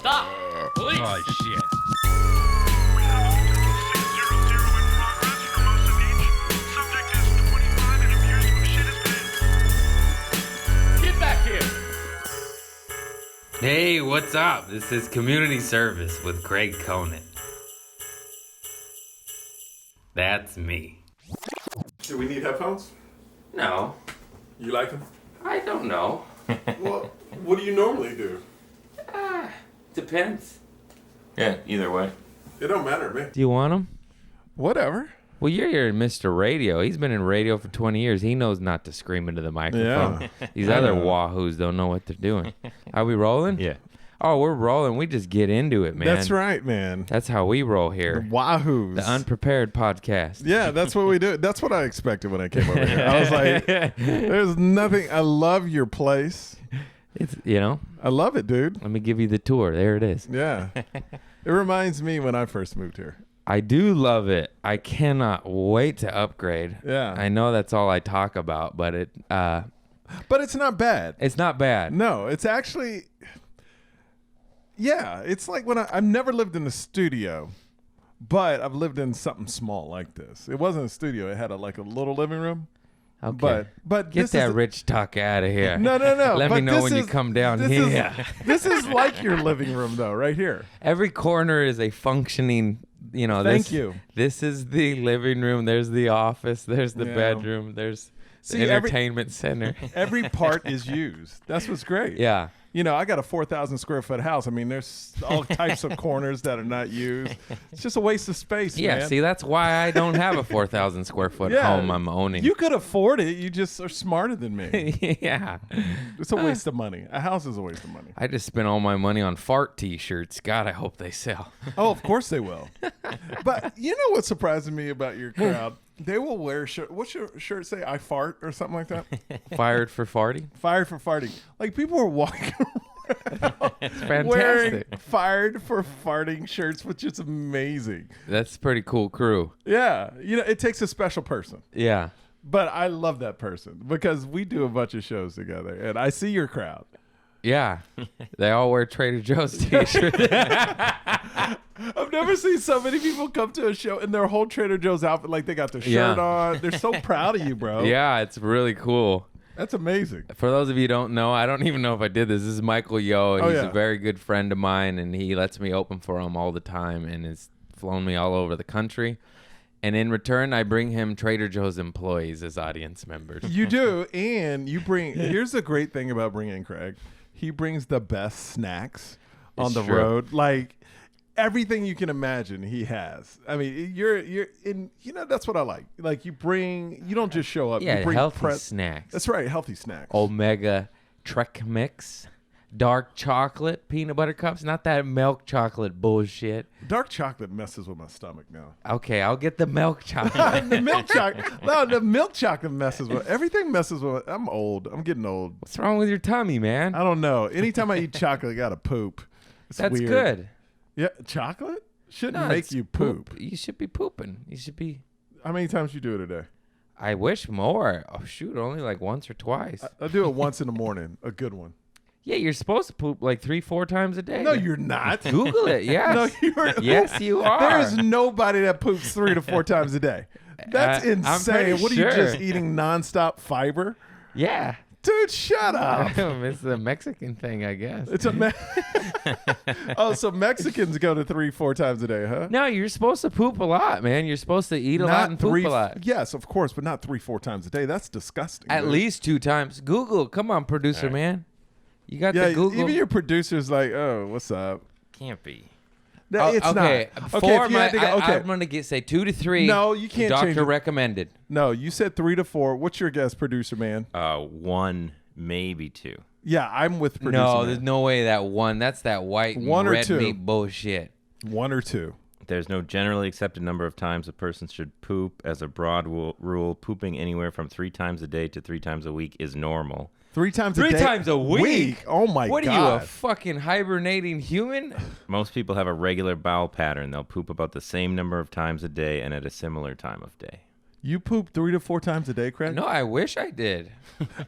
Stop! Police! Oh, shit. We have a multiple 600 in progress for most of each. Subject is 25 and appears to have shit his pants. Get back here! Hey, what's up? This is Community Service with Craig Conant. That's me. Do we need headphones? No, You like them? I don't know. Well, what do you normally do? Depends. Yeah, either way. It don't matter to me. Do you want him? Whatever. Well, you're here in Mr. Radio. He's been in radio for 20 years. He knows not to scream into the microphone. Yeah. These other wahoos don't know what they're doing. Are we rolling? Yeah. Oh, we're rolling. We just get into it, man. That's right, man. That's how we roll here. Wahoos. The Unprepared Podcast. Yeah, that's what we do. That's what I expected when I came over here. I was like, there's nothing. I love your place. It's, you know, I love it, dude. let me give you the tour. There it is. Yeah. It reminds me when I first moved here. I do love it. I cannot wait to upgrade. Yeah. I know that's all I talk about, but But it's not bad. it's not bad. No, it's actually, yeah, it's like when I've never lived in a studio, but I've lived in something small like this. It wasn't a studio. It had a little living room. Okay. But Get this that is, rich talk out of here. No. Let me but know this when you is- come down this here. This is like your living room, though, right here. Every corner is a functioning, Thank you. This is the living room. There's the office. There's the Yeah. bedroom. There's the See, every- entertainment center. Every part is used. That's what's great. Yeah. I got a 4,000 square foot house. I mean, there's all types of corners that are not used. It's just a waste of space, Yeah, man. see, that's why I don't have a 4,000 square foot Yeah. home I'm owning. You could afford it. You just are smarter than me. Yeah. It's a waste of money. A house is a waste of money. I just spent all my money on fart t-shirts. God, I hope they sell. Oh, of course they will. But you know what's surprising me about your crowd? They will wear shirt. What's your shirt say? I fart or something like that? Fired for farting? Fired for farting. Like people are walking It's fantastic. wearing fired for farting shirts, which is amazing. That's a pretty cool crew. Yeah. It takes a special person. Yeah. But I love that person because we do a bunch of shows together and I see your crowd. Yeah. They all wear Trader Joe's t-shirts. I've never seen so many people come to a show in their whole Trader Joe's outfit, like they got their shirt Yeah. on. They're so proud of you, bro. Yeah, it's really cool. That's amazing. For those of you who don't know, I don't even know if I did this. This is Michael Yo, and Oh, he's yeah. a very good friend of mine, and he lets me open for him all the time and has flown me all over the country. And in return, I bring him Trader Joe's employees as audience members. You do, and you bring. Here's the great thing about bringing Craig. He brings the best snacks on It's the true. road, like everything you can imagine. He has. I mean, you're in. That's what I like. Like you don't just show up. Yeah, you bring healthy snacks. That's right, healthy snacks. Omega Trek Mix, dark chocolate, peanut butter cups, not that milk chocolate bullshit. Dark chocolate messes with my stomach now. Okay, I'll get the milk chocolate. The milk chocolate. No, the milk chocolate messes with everything. Messes with. I'm old. I'm getting old. What's wrong with your tummy, man? I don't know. Anytime I eat chocolate, I gotta poop. It's That's weird. good. Yeah, chocolate shouldn't No, make it's you poop. You should be pooping. You should be. How many times you do it a day? I wish more. Oh shoot, only like once or twice. I do it once in the morning. A good one. Yeah, you're supposed to poop like 3-4 times a day. No, you're not. Google it. Yes. No, you're. Yes, you are. There is nobody that poops 3 to 4 times a day. That's I'm pretty insane. What are you sure. just eating nonstop fiber? Yeah. Dude, shut up. It's the Mexican thing, I guess. It's a Oh, so Mexicans go to 3-4 times a day, huh? No, you're supposed to poop a lot, man. You're supposed to eat a lot and poop a lot. Yes, of course, but not 3-4 times a day. That's disgusting. At dude. least 2 times. Google. Come on, producer man. You got Yeah, the Google. even your producer's like, oh, what's up? Can't be. No, it's okay. not. For if you my, had to go, okay. I'm going to say 2 to 3. No, you can't Doctor change it. recommended. No, you said 3 to 4. What's your guess, producer man? 1, maybe 2. Yeah, I'm with producer No, man. there's no way that one. That's that white and 1 or red 2. meat bullshit. 1 or 2. There's no generally accepted number of times a person should poop. As a broad rule, pooping anywhere from 3 times a day to 3 times a week is normal. 3 times a 3 day? times a week? Oh my What god. are you, a fucking hibernating human? Most people have a regular bowel pattern. They'll poop about the same number of times a day and at a similar time of day. You poop 3 to 4 times a day, Craig? No, I wish I did.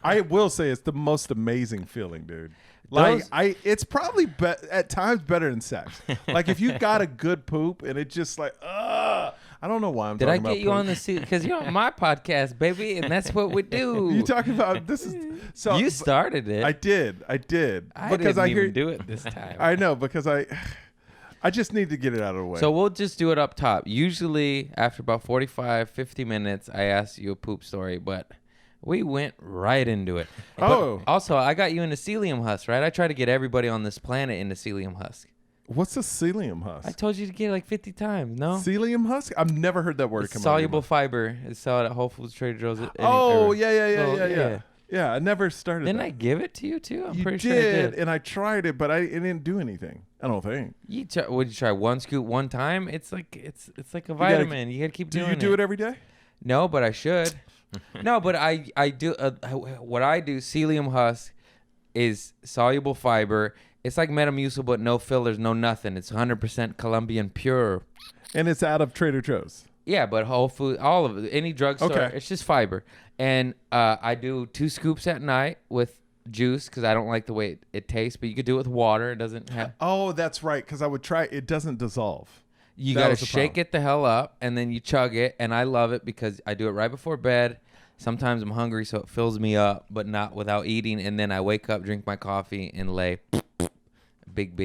I will say it's the most amazing feeling, dude. Like Those- it's probably at times better than sex. Like if you got a good poop and it just like, I don't know why I'm Did I talking about get you poop. on the seat? Because you're on my podcast, baby, and that's what we do. You talking about this is so You started it. I did. I Because didn't I even hear do it this time. I know because I just need to get it out of the way. So we'll just do it up top. Usually after about 45, 50 minutes, I ask you a poop story, but we went right into it. Oh. But also, I got you into psyllium husk, right? I try to get everybody on this planet into psyllium husk. What's a psyllium husk? I told you to get it like 50 times, no? Psyllium husk? I've never heard that word It's come out. soluble fiber. It's sold at Whole Foods, Trader Joe's. Oh, or- yeah. yeah. Yeah, I never started Didn't that. I give it to you too? I'm You pretty sure I did, did. and I tried it, but it didn't do anything. I don't think. Would you try one scoop one time? It's like it's like a vitamin. You gotta keep Do doing you do it every day? No, but I should. No, but I do. What I do, psyllium husk, is soluble fiber. It's like Metamucil, but no fillers, no nothing. It's 100% Colombian pure. And it's out of Trader Joe's. Yeah, but Whole Food, all of it, any drugstore, Okay. it's just fiber. And I do 2 scoops at night with juice because I don't like the way it tastes. But you could do it with water. It doesn't have. Oh, that's right. Because I would try. It doesn't dissolve. You That got to was the shake problem. it the hell up, and then you chug it. And I love it because I do it right before bed. Sometimes I'm hungry, so it fills me up, but not without eating. And then I wake up, drink my coffee, and lay big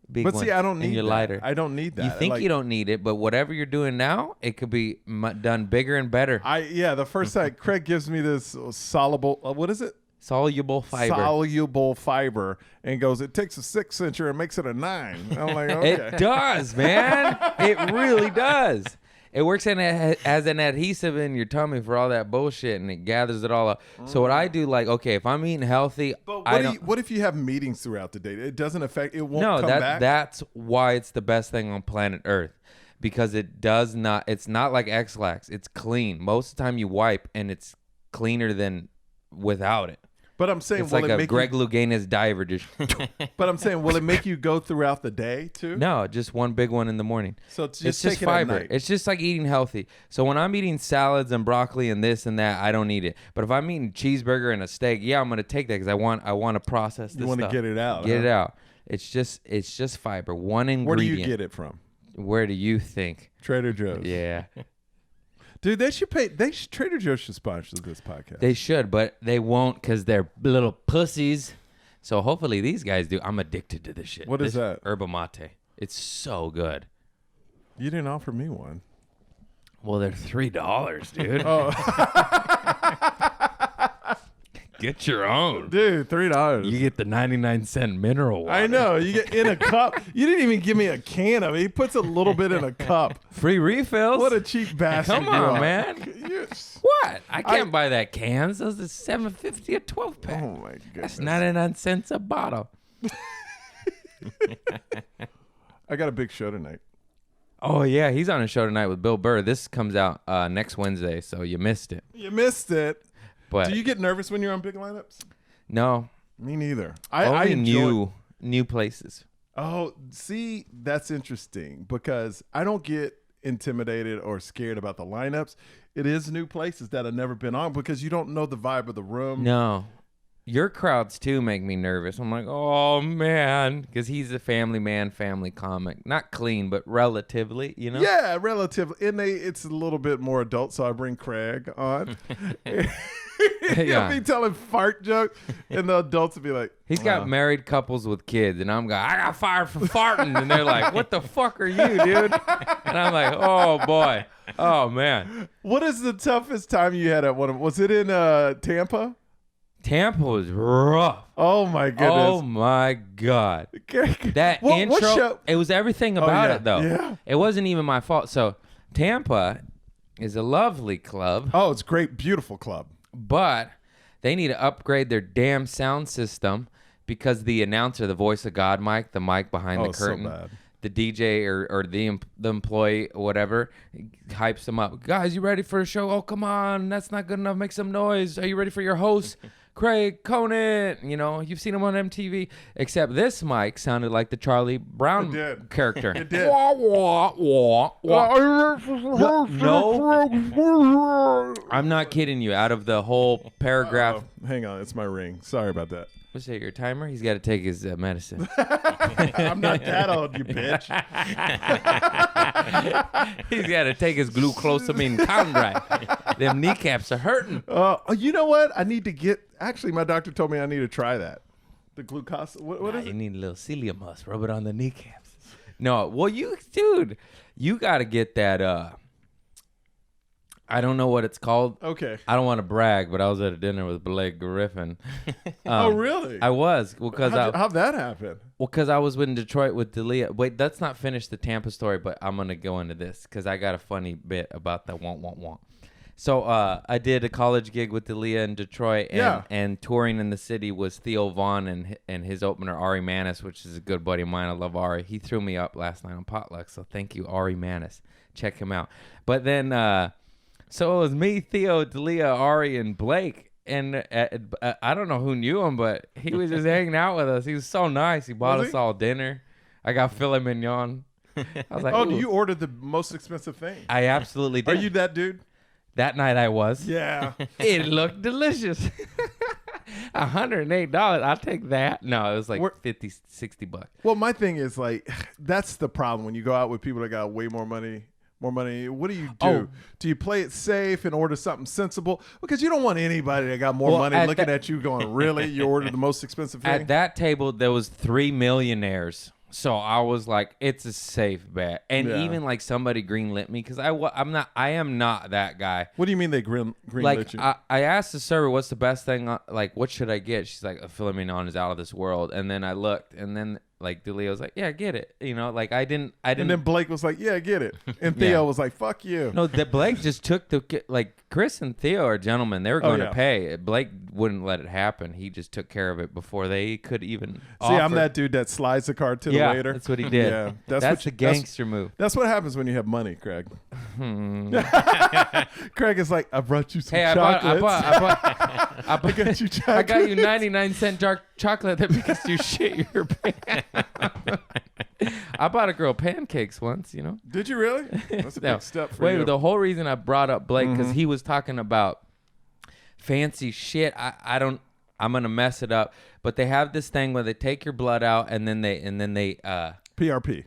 But one see, I don't in need your that. lighter. I don't need that. You think Like, you don't need it, but whatever you're doing now, it could be done bigger and better. The first time Craig gives me this soluble, what is it? Soluble fiber. Soluble fiber, and goes, it takes a 6 incher and makes it a 9. I'm like, okay. It does, man. It really does. It works as an adhesive in your tummy for all that bullshit, and it gathers it all up. So what I do, like, okay, if I'm eating healthy, But I don't. what if you have meetings throughout the day? It doesn't affect. It won't No, come back. that's why it's the best thing on planet Earth, because it does not. It's not like X-Lax. It's clean. Most of the time you wipe, and it's cleaner than without it. But I'm saying, It's will like it a make Greg Louganis diver. Just But I'm saying, will it make you go throughout the day too? no, just one big one in the morning. So it's It's just just take it at fiber. night. It's just like eating healthy. So when I'm eating salads and broccoli and this and that, I don't need it. But if I'm eating cheeseburger and a steak, yeah, I'm gonna take that because I want to process this. You want to stuff. get it out. Get huh? it out. It's just fiber. One ingredient. Where do you get it from? Where do you think? Trader Joe's. Yeah, Dude, they should pay. Trader Joe's should sponsor this podcast. they should, but they won't because they're little pussies. So hopefully these guys do. I'm addicted to this shit. What is that? Yerba mate. It's so good. You didn't offer me one. Well, they're $3, dude. Oh, Get your own. dude, $3. You get the 99-cent mineral water. I know. You get in a cup. You didn't even give me a can of it. He puts a little bit in a cup. Free refills. What a cheap bastard! Come you on, are. man. You- What? I can't buy that cans. Those are $7.50 a 12-pack. Oh my That's goodness! 99 cents a bottle. I got a big show tonight. Oh yeah, he's on a show tonight with Bill Burr. This comes out next Wednesday, so you missed it. You missed it. But Do you get nervous when you're on big lineups? no, Me neither. I only enjoy. new places. Oh, see, that's interesting because I don't get intimidated or scared about the lineups. It is new places that I've never been on because you don't know the vibe of the room. No, your crowds too make me nervous. I'm like, oh man, because he's a family man, family comic, not clean, but relatively, you know. Yeah, relatively. And it's a little bit more adult, so I bring Craig on. He'll Yeah. be telling fart jokes, and the adults will be like, He's got married couples with kids, and I'm going, I got fired for farting. And they're like, what the fuck are you, dude? And I'm like, oh, boy. Oh, man. What is the toughest time you had at one of them? Was it in Tampa? Tampa was rough. Oh, my Oh, goodness. my God. That What intro, show? it was everything about yeah. it, though. Yeah. It wasn't even my fault. So Tampa is a lovely club, Oh, it's great. Beautiful club. but they need to upgrade their damn sound system because the announcer, the voice of God mic, the mic behind the Oh, so curtain, bad. the DJ or the employee or whatever hypes them up. Guys, you ready for a show? Oh, come on. That's not good enough. Make some noise. Are you ready for your host? Craig Conant, you know, you've seen him on MTV. Except this mic sounded like the Charlie Brown It did. character. It did. Wah, wah, wah, wah. No, I'm not kidding you. Out of the whole paragraph, Oh, hang on. It's my ring. Sorry about that. What's that, your timer? He's got to take his medicine. I'm not that old, you bitch. He's got to take his glucosamine chondrite. Them kneecaps are hurting. You know what? I need to get. Actually, my doctor told me I need to try that. The glucose. What is You it? need a little psyllium husk. Rub it on the kneecaps. No, well, dude, you got to get that. I don't know what it's called. Okay. I don't want to brag, but I was at a dinner with Blake Griffin. Oh, really? I was. Well, How'd that happen? because I was in Detroit with Delia. Wait, let's not finish the Tampa story, but I'm going to go into this because I got a funny bit about the want. So I did a college gig with Delia in Detroit, and touring in the city was Theo Vaughn and his opener, Ari Manis, which is a good buddy of mine. I love Ari. He threw me up last night on Potluck, so thank you, Ari Manis. Check him out. But then... So it was me, Theo, Delia, Ari, and Blake. And I don't know who knew him, but he was just hanging out with us. He was so nice. He bought us all dinner. I got filet mignon. I was like, Oh, ooh. you ordered the most expensive thing? I absolutely did. Are you that dude? That night I was. Yeah. It looked delicious. $108. I'll take that. No, it was like $50, $60. Well, my thing is like, that's the problem when you go out with people that got way more money. What do you do? Oh. Do you play it safe and order something sensible? Because you don't want anybody that got more money looking at you going, really? You ordered the most expensive thing? At that table, there was 3 millionaires. So I was like, it's a safe bet. And even like somebody greenlit me because I am not that guy. What do you mean they greenlit Like you? I asked the server, what's the best thing? Like, what should I get? She's like, a filet mignon is out of this world. And then I looked, and then like Delia was like, yeah, get it. You know, like I didn't. And then Blake was like, yeah, get it. And Theo was like, fuck you. No, that Blake just took Chris and Theo are gentlemen. They were going to pay. Blake wouldn't let it happen. He just took care of it before they could even offer. I'm that dude that slides the card to the waiter. That's what he did. Yeah, that's the gangster move. That's what happens when you have money, Craig. Craig is like, I brought you some chocolates. I got you chocolate. I got you 99-cent dark chocolate that makes you shit your pants. I bought a girl pancakes once, you know. Did you really? That's a big step for you. The whole reason I brought up Blake because he was talking about fancy shit. I'm gonna mess it up, but they have this thing where they take your blood out and then they PRP.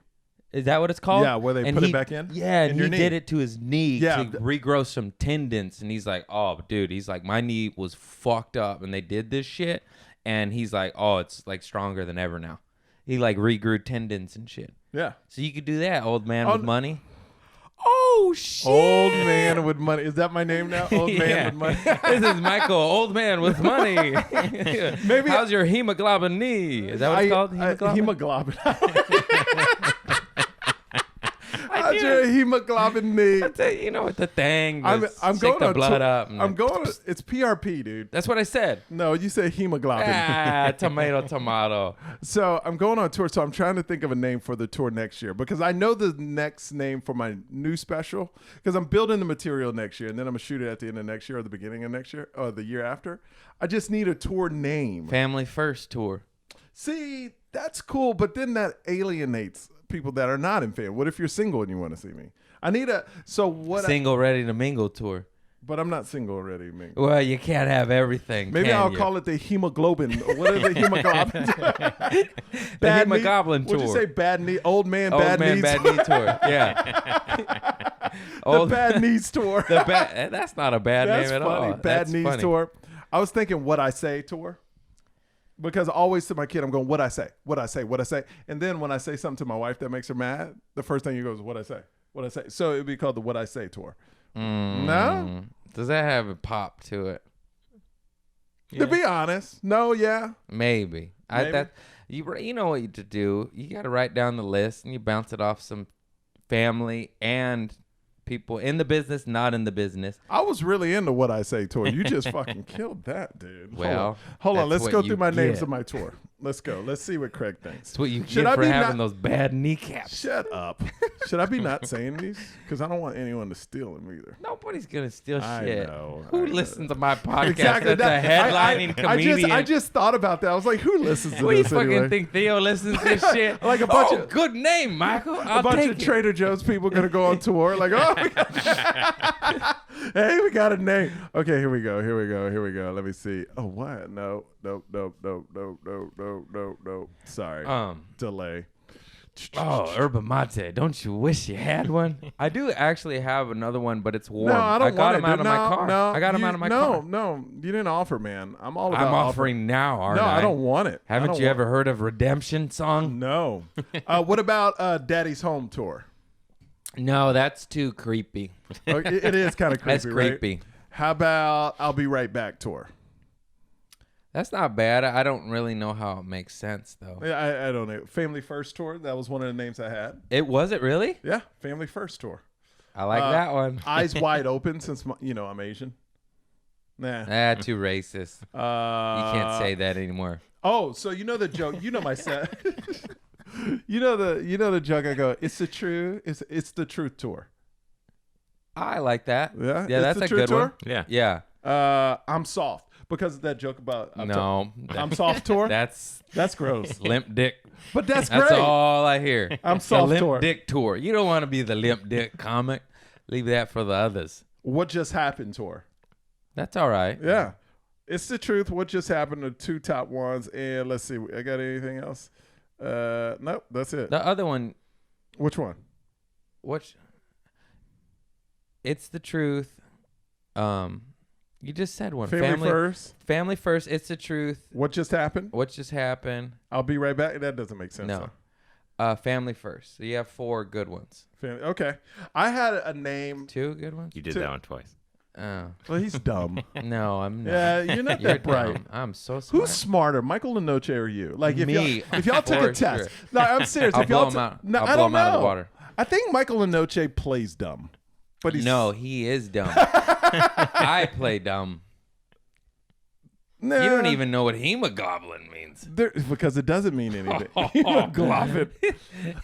Is that what it's called? Yeah, where they put it back in? Yeah, and your he knee. did it to his knee Yeah. to regrow some tendons. And he's like, oh, dude, he's like, my knee was fucked up. And they did this shit. And he's like, oh, it's like stronger than ever now. He like regrew tendons and shit. Yeah. So you could do that, old man with money. Oh, shit. Old man with money. Is that my name now? Old man with money. This is Michael, old man with money. Maybe How's your hemoglobin knee? Is that what it's called? Hemoglobin. How's your hemoglobin knee? You know what the thing? I'm stick going the on blood up. I'm going. It's PRP, dude. That's what I said. No, you said hemoglobin. Tomato. So I'm going on tour. So I'm trying to think of a name for the tour next year because I know the next name for my new special because I'm building the material next year and then I'm gonna shoot it at the end of next year or the beginning of next year or the year after. I just need a tour name. Family First Tour. See, that's cool, but then that alienates people that are not in fan. What if you're single and you want to see me? I need a single ready to mingle tour. But I'm not single already, man. Well, you can't have everything. Maybe I'll call it the hemoglobin. What is the hemoglobin? The hemoglobin tour. What'd you say? Bad knee, old man, old bad man, knees. bad knee tour. Yeah. The bad knees tour. That's not a bad That's name at funny. all. Bad That's knees funny. tour. I was thinking what I say tour. Because always to my kid, I'm going, what I say, what I say, what I say. And then when I say something to my wife that makes her mad, the first thing you go is what I say, what I say. So it'd be called the What I Say tour. No? Does that have a pop to it? To be honest, no, yeah. Maybe. You know what to do. You got to write down the list and you bounce it off some family and people in the business, not in the business. I was really into What I Say tour. You just fucking killed that, dude. Well, hold on. Let's what go you through my names get. of my tour. Let's go. Let's see what Craig thinks. That's what you Should get I for be having not- those bad kneecaps. Shut up. Should I be not saying these? Because I don't want anyone to steal them either. Nobody's gonna steal I shit. know, Who I know. listens to my podcast? Exactly. That's a headlining comedian. I just thought about that. I was like, who listens to What do you this fucking anyway? think Theo listens to this shit? Like a bunch Oh, of- good name, Michael. A I'll bunch take of it. Trader Joe's people going to go on tour. Like, oh, my God. Hey, we got a name. Okay, here we go. Let me see. Oh, what? No. Sorry. Delay. Oh, yerba mate. Don't you wish you had one? I do actually have another one, but it's warm. No, I don't got want him it, out dude. of my car. No, I got him out of my car. No, you didn't offer, man. I'm all about I'm offering now, aren't No, I? I don't want it. Haven't you ever heard of Redemption Song? No. What about Daddy's Home Tour? No, that's too creepy. Oh, it is kind of creepy, That's creepy. Right? How about I'll Be Right Back Tour? That's not bad. I don't really know how it makes sense, though. Yeah, I don't know. Family First Tour. That was one of the names I had. Was it really? Yeah, Family First Tour. I like that one. Eyes Wide Open, since I'm Asian. Nah. Too racist. You can't say that anymore. Oh, so you know the joke? You know my set. you know the joke. I go, it's the truth tour. I like that. Yeah, Yeah, It's that's the a Truth good Tour? one. Yeah. Yeah. I'm soft because of that joke about No. I'm soft tour. That's That's gross. limp dick. But that's That's great. all I hear. I'm The soft limp tour. dick tour. You don't want to be the limp dick comic. Leave that for the others. What Just Happened tour. That's all right. Yeah. It's the truth. What just happened? The two top ones. And let's see. I got anything else? Nope. That's it. The other one, Which one? It's the truth. You just said one. Family First. Family first. It's the truth. What just happened? What just happened? I'll Be Right Back. That doesn't make sense. No. though. Family first. So you have 4 good ones. Okay. I had a name. 2 good ones? You did that one twice. Oh. Well, he's dumb. No, I'm not. Yeah, you're not You're that bright. dumb. I'm so smart. Who's smarter, Michael Lenoche or you? Like if Me, if y'all took for a test. sure. No, I'm serious. I'll if y'all blow him out. No, I'll I blow don't him out of the know. water. I think Michael Lenoche plays dumb, but he's No, he is dumb. I play dumb. Nah, You don't even know what hemoglobin means. because it doesn't mean anything. Hemoglobin.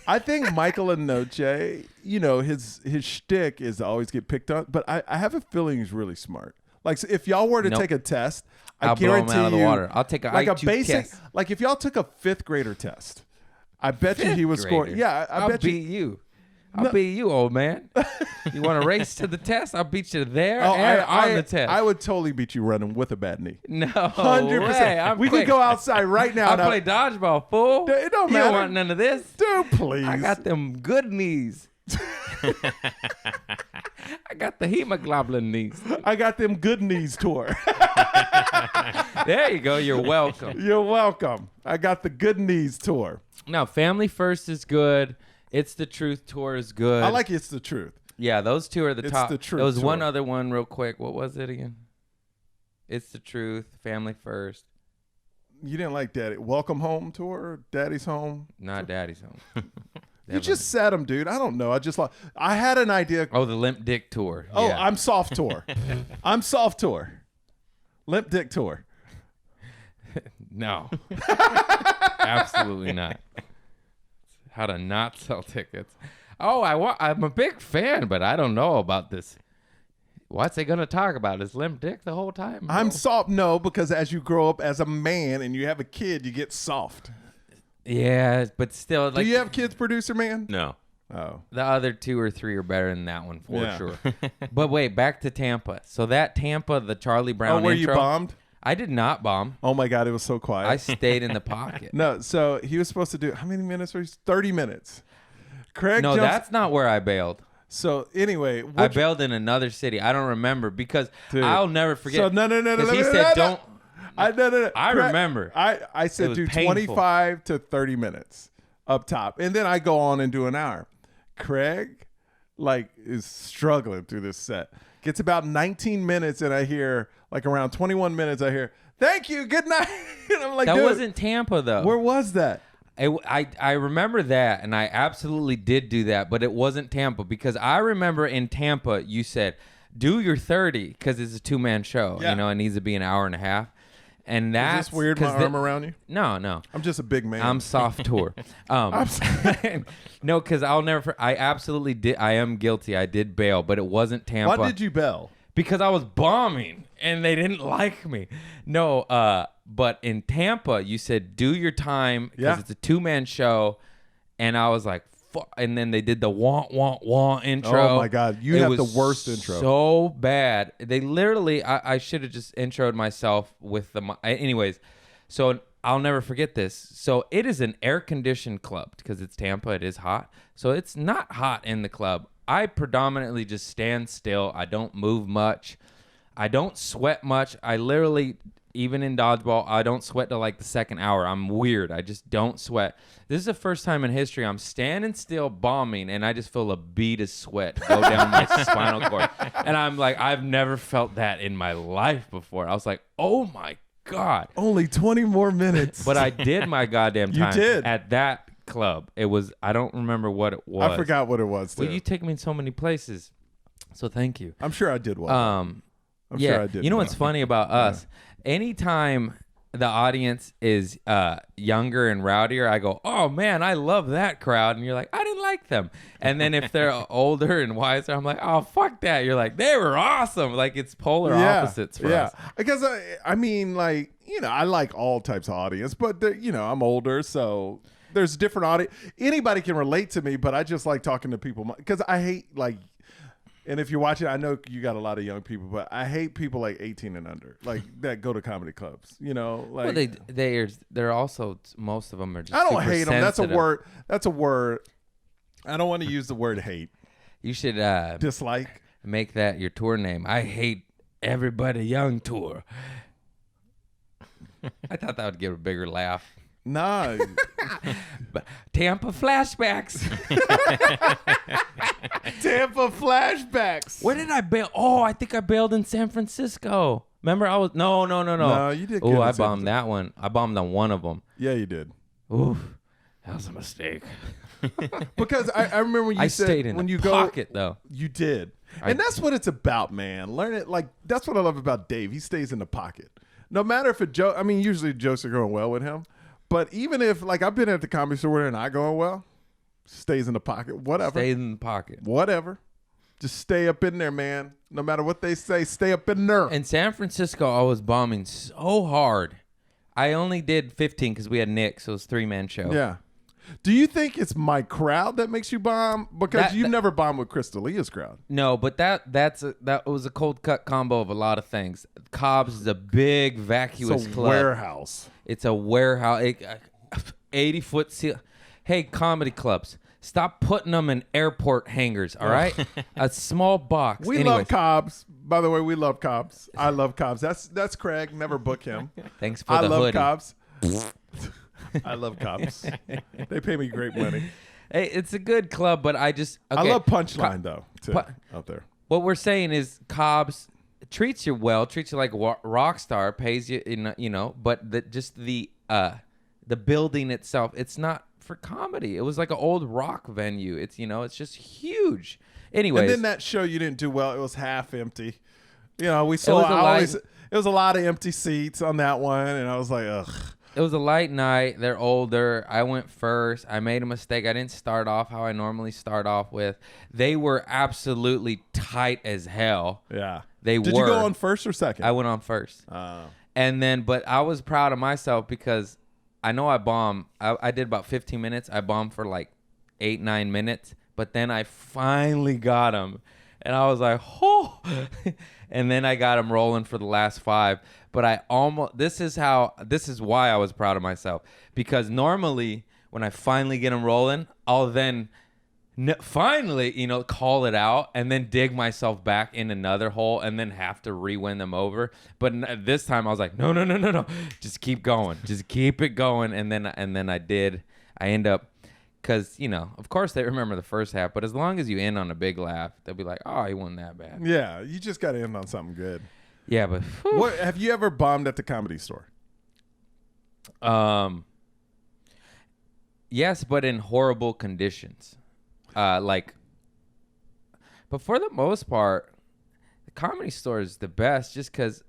I think Michael Lenoche, his shtick is to always get picked on, but I have a feeling he's really smart. Like so if y'all were to Nope. take a test, I I'll blow him guarantee out of the you, water. I'll take a like a IQ basic, test. like if y'all took a 5th grader test, I bet you he would score. Grader. Yeah, I I'll bet you. beat you. I'll beat you, old man. You want to race to the test? I'll beat you there Oh, and I, on the test. I would totally beat you running with a bad knee. No, 100%. I'm We quick. could go outside right now. I'll and play dodgeball, fool. It don't You matter. don't want none of this. Dude, please. I got them good knees. I got the hemoglobin knees. I got them good knees tour. There you go. You're welcome. You're welcome. I got the good knees tour. No, Family First is good. It's the Truth tour is good. I like It's the Truth. Yeah, those 2 are the It's top. the Truth There was one tour. other one real quick. What was it again? It's the Truth, Family First. You didn't like Daddy. Welcome Home tour? Daddy's Home? Not Daddy's Home. You Definitely. just said them, dude. I don't know. I had an idea. Oh, the Limp Dick tour. Oh, Yeah. I'm soft tour. I'm soft tour. Limp Dick tour. No. Absolutely not. How to not sell tickets. Oh, I'm a big fan, but I don't know about this. What's they gonna talk about? Is Limp Dick the whole time? I'm No. soft. No, because as you grow up as a man and you have a kid, you get soft. Yeah, but still, like Do you have kids, producer man? No. Oh. the other 2 or 3 are better than that one for Yeah. sure. But wait, back to Tampa. So that Tampa, the Charlie Brown where intro. you bombed? I did not bomb. Oh my God, it was so quiet. I stayed in the pocket. No, so he was supposed to do how many minutes? 30 minutes. Craig No, jumps. that's not where I bailed. So anyway, I bailed in another city. I don't remember because Dude. I'll never forget. So no. Because he no, said, no. "Don't." No. I Craig- remember. I It said was do painful. 25 to 30 minutes up top, and then I go on and do an hour. Craig, is struggling through this set. Gets about 19 minutes, and I hear around 21 minutes. I hear, "Thank you, good night." And I'm like, That dude, wasn't Tampa though. where was that? I remember that, and I absolutely did do that, but it wasn't Tampa because I remember in Tampa you said, "Do your 30" because it's a 2-man show. Yeah. It needs to be an hour and a half, and Is that's this weird? My 'cause arm around you? No. I'm just a big man. I'm soft tour. No, because I'll never. I absolutely did. I am guilty. I did bail, but it wasn't Tampa. Why did you bail? Because I was bombing and they didn't like me. No, but in Tampa, you said do your time because Yeah. it's a 2-man show, and I was like, and then they did the wah wah wah intro. Oh my God, you It have was the worst intro. So bad. They literally, I should have just introed myself with anyways. So I'll never forget this. So it is an air-conditioned club because it's Tampa. It is hot. So it's not hot in the club. I predominantly just stand still. I don't move much. I don't sweat much. I literally, even in dodgeball, I don't sweat till like the second hour. I'm weird. I just don't sweat. This is the first time in history I'm standing still bombing, and I just feel a bead of sweat go down my spinal cord. And I'm like, I've never felt that in my life before. I was like, oh my God. Only 20 more minutes. But I did my goddamn You time did. at that club. It was, I don't remember what it was. I forgot what it was. Well, too. you take me in so many places. So thank you. I'm sure I did well. I'm Yeah, sure I did. you know well. what's funny about us? Anytime the audience is younger and rowdier, I go, "Oh man, I love that crowd," and you're like, "I didn't like them." And then if they're older and wiser, I'm like, "Oh fuck that!" You're like, "They were awesome." Like it's polar opposites for us. Because I mean, like, you know, I like all types of audience, but you know, I'm older, so there's different audience. Anybody can relate to me, but I just like talking to people because I hate like. And if you're watching, I know you got a lot of young people, but I hate people like 18 and under, like that go to comedy clubs. You know, like well, they're also, most of them are just. I don't super hate them. That's a sensitive. word. That's a word. I don't want to use the word hate. You should Dislike. make that your tour name. I hate everybody young tour. I thought that would give a bigger laugh. Nah. But Tampa flashbacks. Tampa flashbacks. Where did I bail? Oh, I think I bailed in San Francisco. Remember, I was no. No, you did good Oh, in I San bombed that one. I bombed on one of them. Yeah, you did. Oof, that was a mistake. Because I remember when you I said stayed in when the you pocket though. you did. And that's what it's about, man. Learn it. Like, that's what I love about Dave. He stays in the pocket. No matter if a joke, I mean, usually jokes are going well with him. But even if, like, I've been at the Comedy Store where they're not going well, stays in the pocket. Whatever. Stayed in the pocket. Whatever. Just stay up in there, man. No matter what they say, stay up in there. In San Francisco, I was bombing so hard. I only did 15 because we had Nick, so it was a 3-man show. Yeah. Do you think it's my crowd that makes you bomb? Because you've never bombed with Crystalia's crowd. No, but that was a cold cut combo of a lot of things. Cobb's is a big vacuous It's a club. warehouse. It's a warehouse. 80-foot seal. Hey, comedy clubs, stop putting them in airport hangars. All right, a small box. We Anyways, love Cobbs. By the way, we love Cobbs. I love Cobbs. That's Craig. Never book him. Thanks for I the love hoodie. Cobbs. I love Cobbs. They pay me great money. Hey, it's a good club, but I just I okay, love Punchline though too Pu- out there. What we're saying is Cobb's treats you well, treats you like a rock star, pays you, but the building itself, it's not for comedy. It was like an old rock venue. It's it's just huge. Anyways, And then that show you didn't do well. It was half empty. We saw it was a lot of empty seats on that one, and I was like, ugh. it was a light night. They're older. I went first. I made a mistake. I didn't start off how I normally start off with. They were absolutely tight as hell. Yeah. They Did were. you go on first or second? I went on first. And then, but I was proud of myself because I know I bombed. I did about 15 minutes. I bombed for like 8-9 minutes, but then I finally got him. And I was like, oh, and then I got him rolling for the last 5. But this is why I was proud of myself. Because normally when I finally get him rolling, I'll then finally, call it out and then dig myself back in another hole and then have to re-win them over. But this time I was like, no. Just keep going. Just keep it going. And then I did. I end up, because, of course they remember the first half, but as long as you end on a big laugh, they'll be like, oh, he wasn't that bad. Yeah, you just got to end on something good. Yeah, but What have you ever bombed at the Comedy Store? Yes, but in horrible conditions. But for the most part, the Comedy Store is the best just because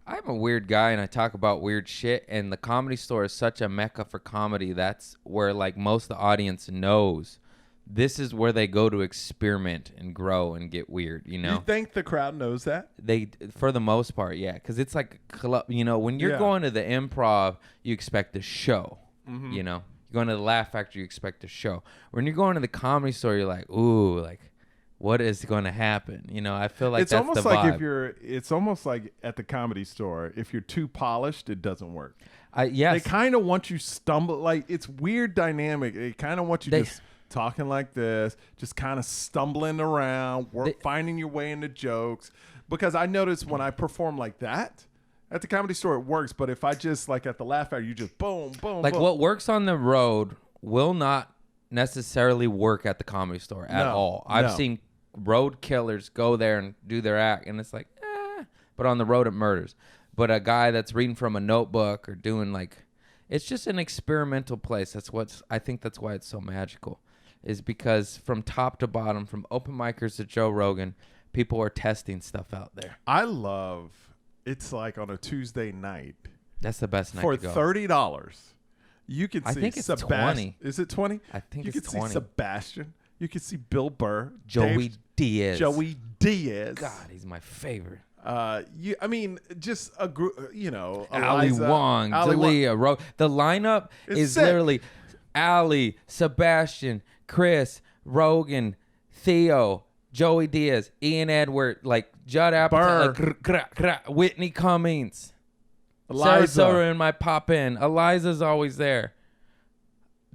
I'm a weird guy and I talk about weird shit, and the Comedy Store is such a mecca for comedy. That's where most of the audience knows this is where they go to experiment and grow and get weird, You think the crowd knows that? They, for the most part, yeah, because it's like a club. When you're going to the Improv, you expect a show. You go going to the Laugh Factory, you expect a show. When you're going to the Comedy Store, you're like, ooh, like, what is going to happen? You know, I feel like It's that's almost the like vibe. it's almost like at the Comedy Store, if you're too polished, it doesn't work. Yes. They kind of want you stumble, like it's weird dynamic. They kind of want you just talking like this, just kind of stumbling around, finding your way into jokes. Because I notice when I perform like that at the Comedy Store, it works. But if I just like at the Laugh Factory, you just boom, boom, like boom. what works on the road will not necessarily work at the Comedy Store at all. I've seen road killers go there and do their act, and it's like, but on the road it murders. But a guy that's reading from a notebook or doing like, it's just an experimental place. I think that's why it's so magical, is because from top to bottom, from open micers to Joe Rogan, people are testing stuff out there. I love, it's like on a Tuesday night. That's the best night For to go. $30, you can see I think it's Sebastian. 20. Is it 20? I think you it's can 20. see Sebastian. You can see Bill Burr. Joey Diaz. Joey Diaz. God, he's my favorite. I mean, just a group, you know, Ali Eliza, Wong, Dalia, the lineup It's is sick. literally Ali, Sebastian, Chris, Rogan, Theo, Joey Diaz, Ian Edward, like Judd Apatow, Whitney Cummings, Eliza. Sarasota in my pop in. Eliza's always there.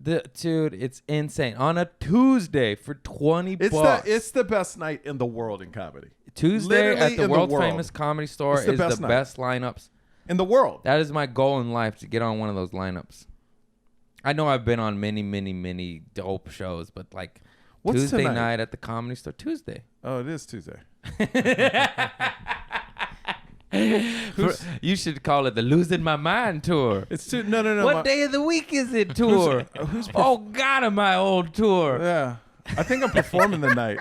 Dude, it's insane. On a Tuesday for $20 bucks. It's the best night in the world in comedy. Tuesday Literally at the in world world. famous Comedy Store It's the is best the night. best lineups. In the world. That is my goal in life, to get on one of those lineups. I know I've been on many, many, many dope shows, but like What's Tuesday tonight? night at the Comedy Store. Tuesday. Oh, it is Tuesday. You should call it the Losing My Mind tour. It's no. What day of the week is it tour? Oh God, am I old tour? Yeah. I think I'm performing the night.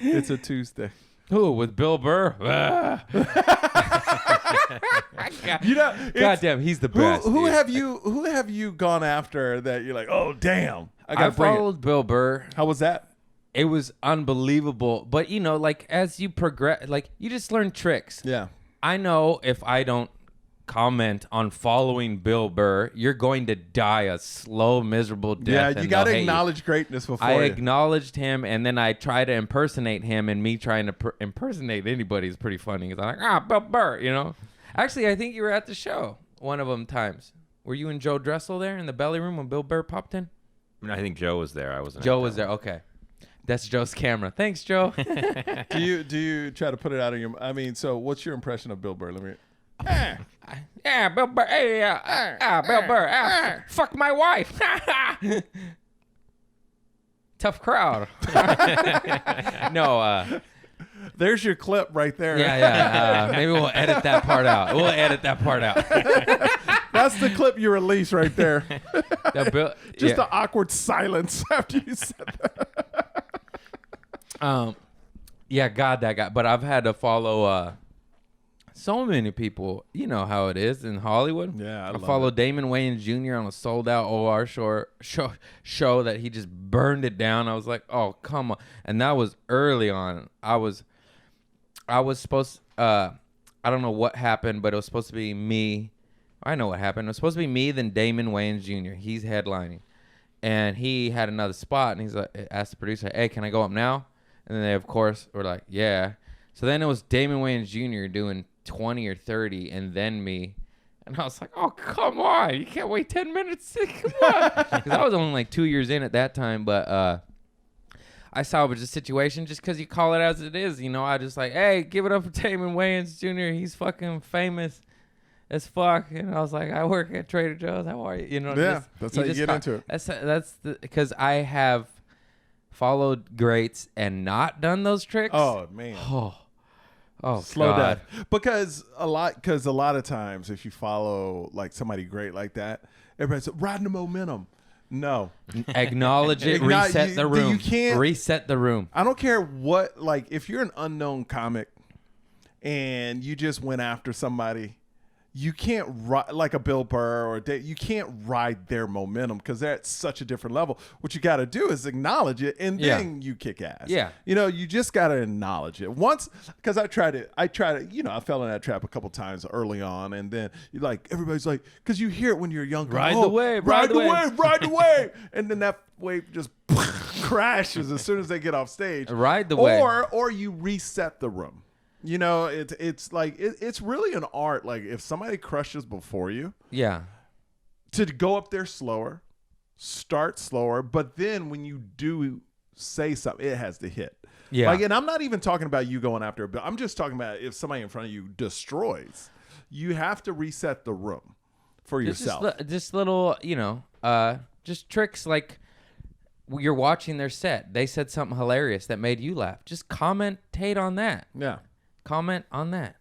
It's a Tuesday. Who, with Bill Burr? You know, God damn, he's the best. Who dude. have you gone after that you're like, oh damn, I I gotta bring it. followed Bill Burr. How was that? It was unbelievable. But you know, like as you progress, like you just learn tricks. Yeah. I know if I don't comment on following Bill Burr, you're going to die a slow, miserable death. Yeah, and you got to they'll hate you. acknowledge greatness before I you. acknowledged him, and then I try to impersonate him, and me trying to impersonate anybody is pretty funny. 'Cause I'm like, Bill Burr, you know? Actually, I think you were at the show one of them times. Were you and Joe Dressel there in the belly room when Bill Burr popped in? I think Joe was there. I wasn't. Joe at was that there. Okay. That's Joe's camera. Thanks, Joe. Do you try to put it out of your? I mean, so what's your impression of Bill Burr? Let me. Yeah, Bill Burr. Hey, Bill Burr. Fuck my wife. Tough crowd. No, There's your clip right there. yeah. Maybe we'll edit that part out. That's the clip you release right there. Just the awkward silence after you said that. Yeah, God, that guy. But I've had to follow so many people. You know how it is in Hollywood. Yeah, I love followed Damon Wayans Jr. on a sold-out OR show that he just burned it down. I was like, oh, come on. And that was early on. I was supposed I don't know what happened, but it was supposed to be me. I know what happened. It was supposed to be me, then Damon Wayans Jr. He's headlining. And he had another spot, and he's like, asked the producer, hey, can I go up now? And then they, of course, were like, yeah. So then it was Damon Wayans Jr. doing 20 or 30, and then me. And I was like, oh, come on. You can't wait 10 minutes. Come on. Because I was only like 2 years in at that time, but I salvaged the situation just because you call it as it is. You know, I just like, hey, give it up for Damon Wayans Jr. He's fucking famous as fuck. And I was like, I work at Trader Joe's. How are you? You know, Yeah, that's how you get into it. That's because I have followed greats and not done those tricks. Oh man. Oh, Slow God. down. Because a lot of times if you follow like somebody great like that, everybody's like, riding the momentum. No. Acknowledge it. Reset the room. You can't reset the room. I don't care what, like if you're an unknown comic and you just went after somebody, you can't ride like a Bill Burr or you can't ride their momentum because they're at such a different level. What you got to do is acknowledge it, and then you kick ass. Yeah. You know, you just got to acknowledge it once, because I tried it. You know, I fell in that trap a couple times early on, and then you like, everybody's like, because you hear it when you're young. Ride the wave, ride the wave, ride the wave. And then that wave just crashes as soon as they get off stage. Ride the wave. Or you reset the room. You know, it's like it's really an art. Like if somebody crushes before you, Yeah. to go up there slower, start slower, but then when you do say something, it has to hit. Yeah. Like, and I'm not even talking about you going after it, but I'm just talking about if somebody in front of you destroys, you have to reset the room for yourself. Just little, you know, just tricks like you're watching their set. They said something hilarious that made you laugh. Just commentate on that. Yeah. Comment on that.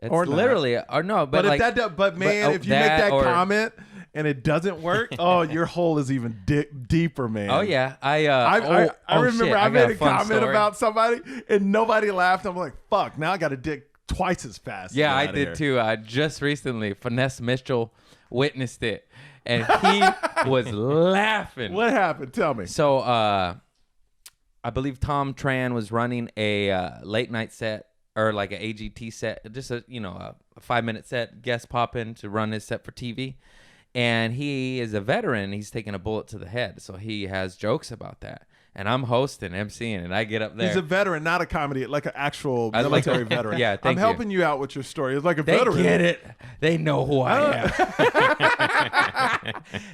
It's Or not. literally, or no, But like, if if you make that comment and it doesn't work, your hole is even deeper, man. oh yeah, I remember shit, I got made a a fun comment story. about somebody and nobody laughed. I'm like, fuck, now I got to dig twice as fast. Yeah, to I get did out of too. Just recently, Finesse Mitchell witnessed it, and he was laughing. here. What happened? Tell me. So, I believe Tom Tran was running a late night set, or like an AGT set, just a 5-minute set. Guest pop in to run his set for TV, and he is a veteran. He's taking a bullet to the head, so he has jokes about that. And I'm hosting, MCing, and I get up there. He's a veteran, not a comedy, like an actual I like military it. veteran. Yeah, thank I'm you. helping you out with your story. It's like a They veteran. get it. They know who I am.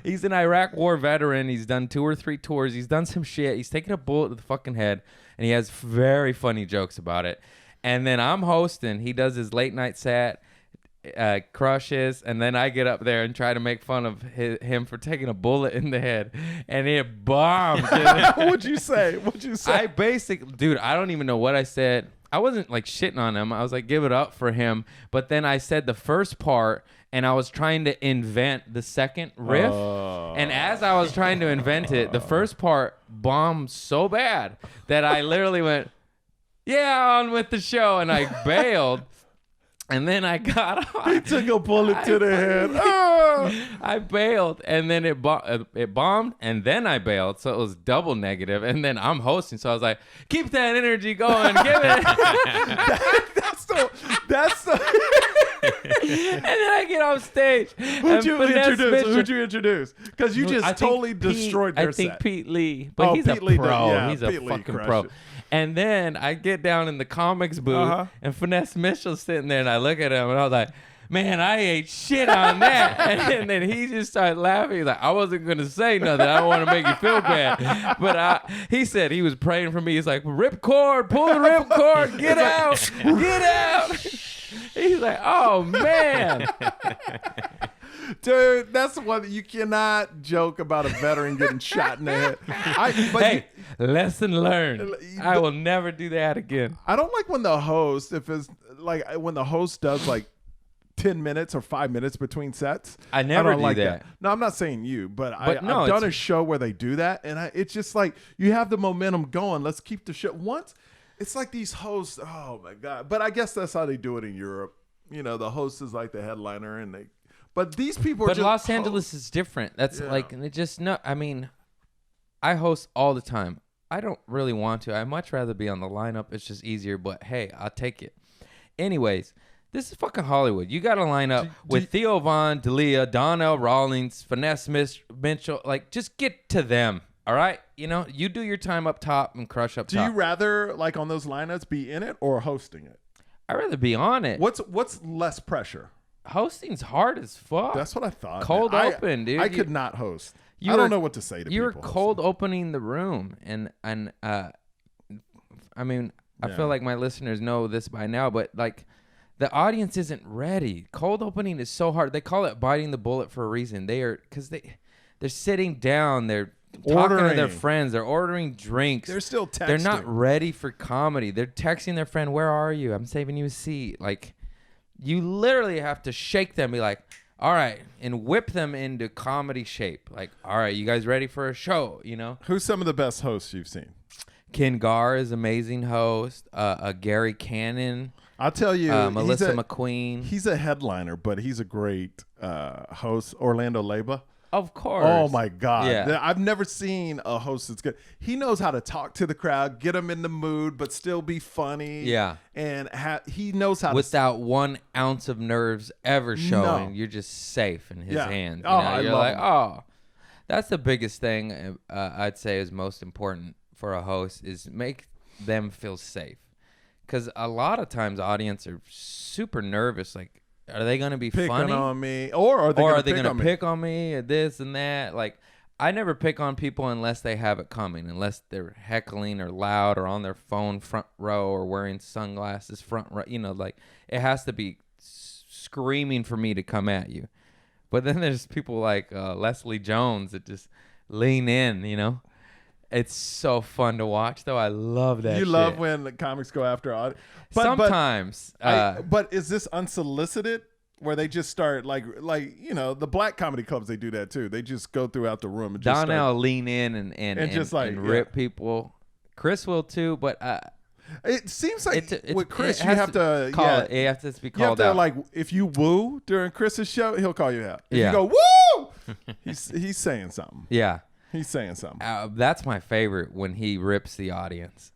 He's an Iraq War veteran. He's done 2 or 3 tours. He's done some shit. He's taken a bullet to the fucking head, and he has very funny jokes about it. And then I'm hosting. He does his late night set, crushes, and then I get up there and try to make fun of him for taking a bullet in the head, and it bombed. What'd you say? I dude, I don't even know what I said. I wasn't like shitting on him. I was like, give it up for him. But then I said the first part, and I was trying to invent the second riff. And as I was trying to invent it, the first part bombed so bad that I literally went, yeah, on with the show. And I bailed. And then I got on. He took a bullet to the head. I bailed, and then it bombed, and then I bailed, so it was double negative. And then I'm hosting, so I was like, "Keep that energy going, give it." That's the. And then I get off stage. Who'd you introduce? Because you just totally destroyed their I think set. Pete Lee, but he's Pete a Lee pro. does- yeah, He's Pete a Lee fucking crushed pro. it. And then I get down in the comics booth, and Finesse Mitchell's sitting there, and I look at him, and I was like, man, I ate shit on that. And then he just started laughing. He's like, I wasn't going to say nothing. I don't want to make you feel bad. But he said he was praying for me. He's like, rip cord, pull the rip cord, get out, get out. He's like, oh, man. Dude, that's the one that you cannot joke about a veteran getting shot in the head. Hey, lesson learned. I will never do that again. I don't like when the host, when the host does like 10 minutes or 5 minutes between sets. I never don't do like that. No, I'm not saying you, but But no, I've done it's- a show where they do that, and it's just like you have the momentum going. Let's keep the show. Once it's like these hosts. Oh my god! But I guess that's how they do it in Europe. You know, the host is like the headliner, and they. But these people are But just Los Angeles is different. That's like, it just no. I mean, I host all the time. I don't really want to. I'd much rather be on the lineup. It's just easier. But hey, I'll take it. Anyways, this is fucking Hollywood. You got to line up with Theo Von, D'Elia, Donnell Rawlings, Finesse Mitchell. Like, just get to them. All right, you do your time up top and crush up top. Do you rather, like on those lineups, be in it or hosting it? I'd rather be on it. What's less pressure? Hosting's hard as fuck. That's what I thought. Cold man. open, dude. I could not host. You I don't were- know what to say to You were people. cold opening the room, and I mean, I feel like my listeners know this by now, but like, the audience isn't ready. Cold opening is so hard. They call it biting the bullet for a reason. They're sitting down. They're talking to their Ordering. friends. They're ordering drinks. They're still texting. They're not ready for comedy. They're texting their friend, "Where are you? I'm saving you a seat." Like, you literally have to shake them, be like, all right, and whip them into comedy shape. Like, all right, you guys ready for a show, Who's some of the best hosts you've seen? Ken Garr is amazing host. Gary Cannon. I'll tell you, Melissa McQueen. He's a headliner, but he's a great host. Orlando Leyba. Of course. Oh my God! Yeah. I've never seen a host that's good. He knows how to talk to the crowd, get them in the mood, but still be funny. Yeah. And he knows how without 1 ounce of nerves ever showing. No. You're just safe in his hands. Oh, I You're love like, him. oh, that's the biggest thing I'd say is most important for a host is make them feel safe. Because a lot of times audience are super nervous. Like, are they going to be picking funny? on me, or are they Or going are they to going to pick on me or this and that? Like, I never pick on people unless they have it coming, unless they're heckling or loud or on their phone front row or wearing sunglasses front row. You know, like, it has to be screaming for me to come at you. But then there's people like Leslie Jones that just lean in, you know? It's so fun to watch, though. I love that You shit. love when the comics go after audience. Sometimes. But is this unsolicited? Where they just start like the black comedy clubs, they do that too. They just go throughout the room and just Donnell lean in and just like, and rip people. Chris will too, but it seems like with Chris, it you has have to call it. It has to be you have called to out. like if you woo during Chris's show, he'll call you out. If Yeah. you go woo, he's saying something. Yeah, He's saying something. that's my favorite when he rips the audience.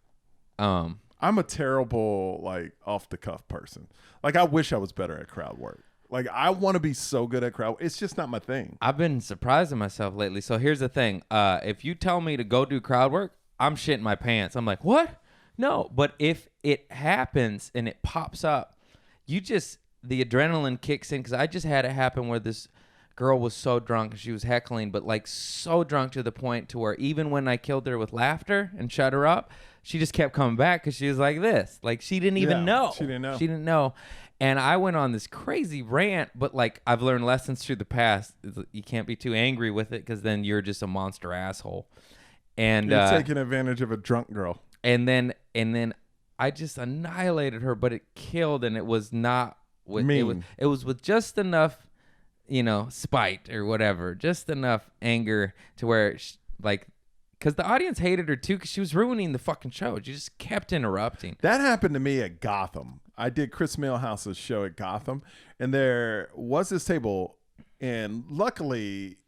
I'm a terrible like off the cuff person. Like I wish I was better at crowd work. Like I want to be so good at crowd. It's just not my thing. I've been surprising myself lately. So here's the thing: if you tell me to go do crowd work, I'm shitting my pants. I'm like, what? No. But if it happens and it pops up, the adrenaline kicks in. Because I just had it happen where this girl was so drunk, she was heckling, but like so drunk to the point to where even when I killed her with laughter and shut her up, she just kept coming back because she was like this. Like she didn't even know. She didn't know. She didn't know. And I went on this crazy rant, but like I've learned lessons through the past. You can't be too angry with it because then you're just a monster asshole. And You're taking advantage of a drunk girl. And then I just annihilated her, but it killed, and it was not with Mean. It was with just enough, spite or whatever, just enough anger to where because the audience hated her too because she was ruining the fucking show. She just kept interrupting. That happened to me at Gotham. I did Chris Millhouse's show at Gotham, and there was this table, and luckily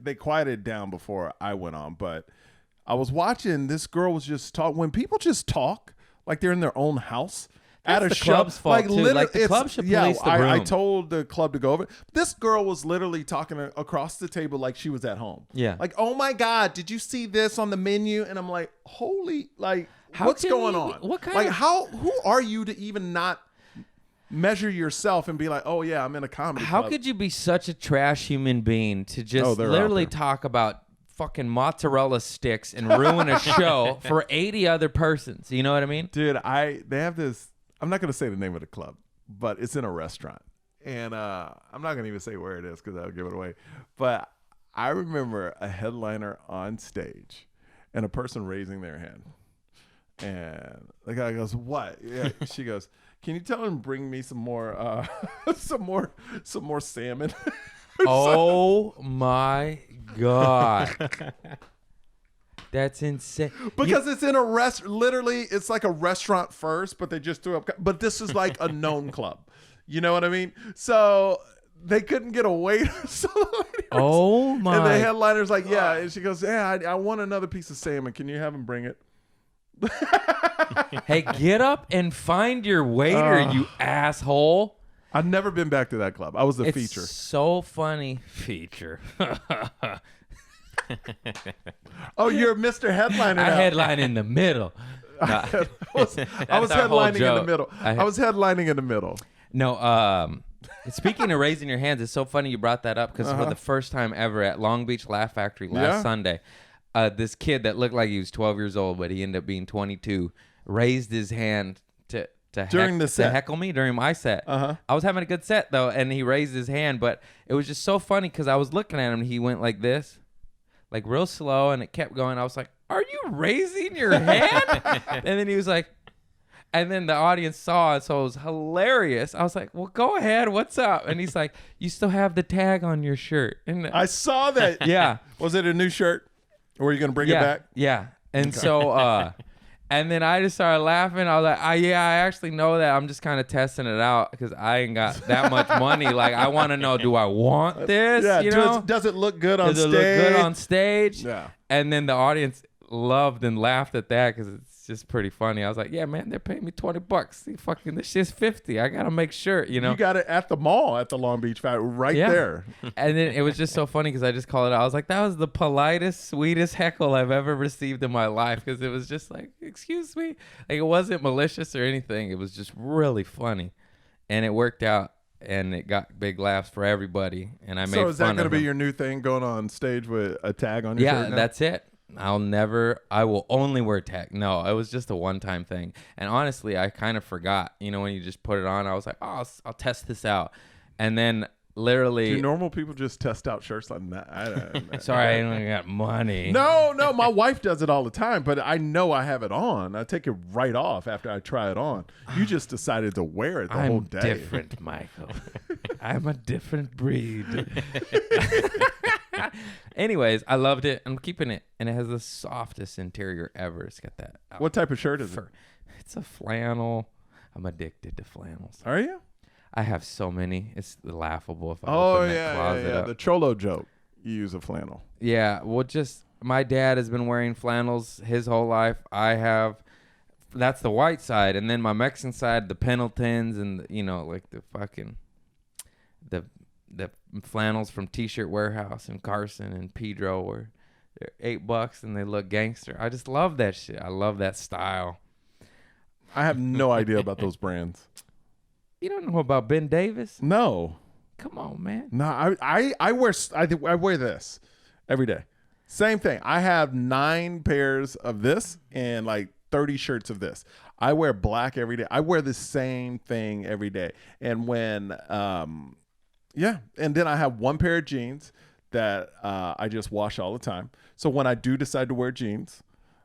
they quieted down before I went on, but I was watching, this girl was just talking. When people just talk like they're in their own house at a the show, club's fault, too. Like, the club should police the I room. told the club to go over. This girl was literally talking across the table like she was at home. Yeah. Like, oh my God, did you see this on the menu? And I'm like, holy, like, what's going on? What kind like, of... who are you to even not measure yourself and be like, oh yeah, I'm in a comedy How club. could you be such a trash human being to just they're out literally there. talk about fucking mozzarella sticks and ruin a show for 80 other persons? You know what I mean? Dude, they have this, I'm not going to say the name of the club, but it's in a restaurant. And I'm not going to even say where it is because I'll give it away. But I remember a headliner on stage and a person raising their hand. And the guy goes, what? Yeah. She goes, can you tell him bring me some more some more salmon? Oh my God. That's insane. Because it's in a literally it's like a restaurant first, but they just threw up. But this is like a known club. You know what I mean? So they couldn't get a waiter. So the lady Oh my. And the headliner's like, yeah. And she goes, yeah, I want another piece of salmon. Can you have him bring it? Hey, get up and find your waiter, you asshole. I've never been back to that club. I was the It's feature. so funny. Feature. Oh, you're Mr. Headliner I now. headline in the middle. I was our whole headlining in the joke. middle. I was headlining in the middle. No, speaking of raising your hands, it's so funny you brought that up because for the first time ever at Long Beach Laugh Factory last Sunday, this kid that looked like he was 12 years old, but he ended up being 22, raised his hand to During the set. to heckle me during my set. I was having a good set though, and he raised his hand, but it was just so funny because I was looking at him and he went like this, like real slow, and it kept going. I was like, "Are you raising your hand?" And then he was like, and then the audience saw it, so it was hilarious. I was like, "Well, go ahead. What's up?" And he's like, "You still have the tag on your shirt." And I saw that. yeah. Was it a new shirt? Or were you going to bring it back? Yeah. And so And then I just started laughing. I was like, yeah, I actually know that. I'm just kind of testing it out because I ain't got that much money. Like, I want to know, do I want this? Yeah, you know? does it look good on Does it stage? look good on stage? Yeah. And then the audience loved and laughed at that because it's just pretty funny. I was like, yeah, man, they're paying me $20. See, fucking, this shit's $50. I got to make sure, you know? You got it at the mall at the Long Beach Factory right there. And then it was just so funny because I just called it out. I was like, that was the politest, sweetest heckle I've ever received in my life because it was just like, excuse me. Like, it wasn't malicious or anything. It was just really funny. And it worked out. And it got big laughs for everybody. And I made fun of So is that going to be him. your new thing, going on stage with a tag on your shirt? Yeah, now? that's it. I will only wear tag. No, it was just a one-time thing. And honestly, I kind of forgot. You know, when you just put it on, I was like, oh, I'll test this out. And then literally. Do normal people just test out shirts like that? Sorry, I only got money. No, my wife does it all the time, but I know I have it on. I take it right off after I try it on. You just decided to wear it the whole I'm day. different, Michael. I'm a different breed. Anyways, I loved it. I'm keeping it, and it has the softest interior ever. It's got that. What type of shirt is it? fur. It's a flannel. I'm addicted to flannels. Are you? I have so many. It's laughable if I Oh, open that yeah. closet up. The Cholo joke. You use a flannel. Yeah, well, just my dad has been wearing flannels his whole life. I have. That's the white side, and then my Mexican side, the Pendletons, and like the fucking the flannels from T-Shirt Warehouse and Carson and Pedro, where they're $8 and they look gangster. I just love that shit. I love that style. I have no idea about those brands. You don't know about Ben Davis? No. Come on, man. No, I wear this every day. Same thing. I have 9 pairs of this and like 30 shirts of this. I wear black every day. I wear the same thing every day. And when and then I have 1 pair of jeans that I just wash all the time. So when I do decide to wear jeans,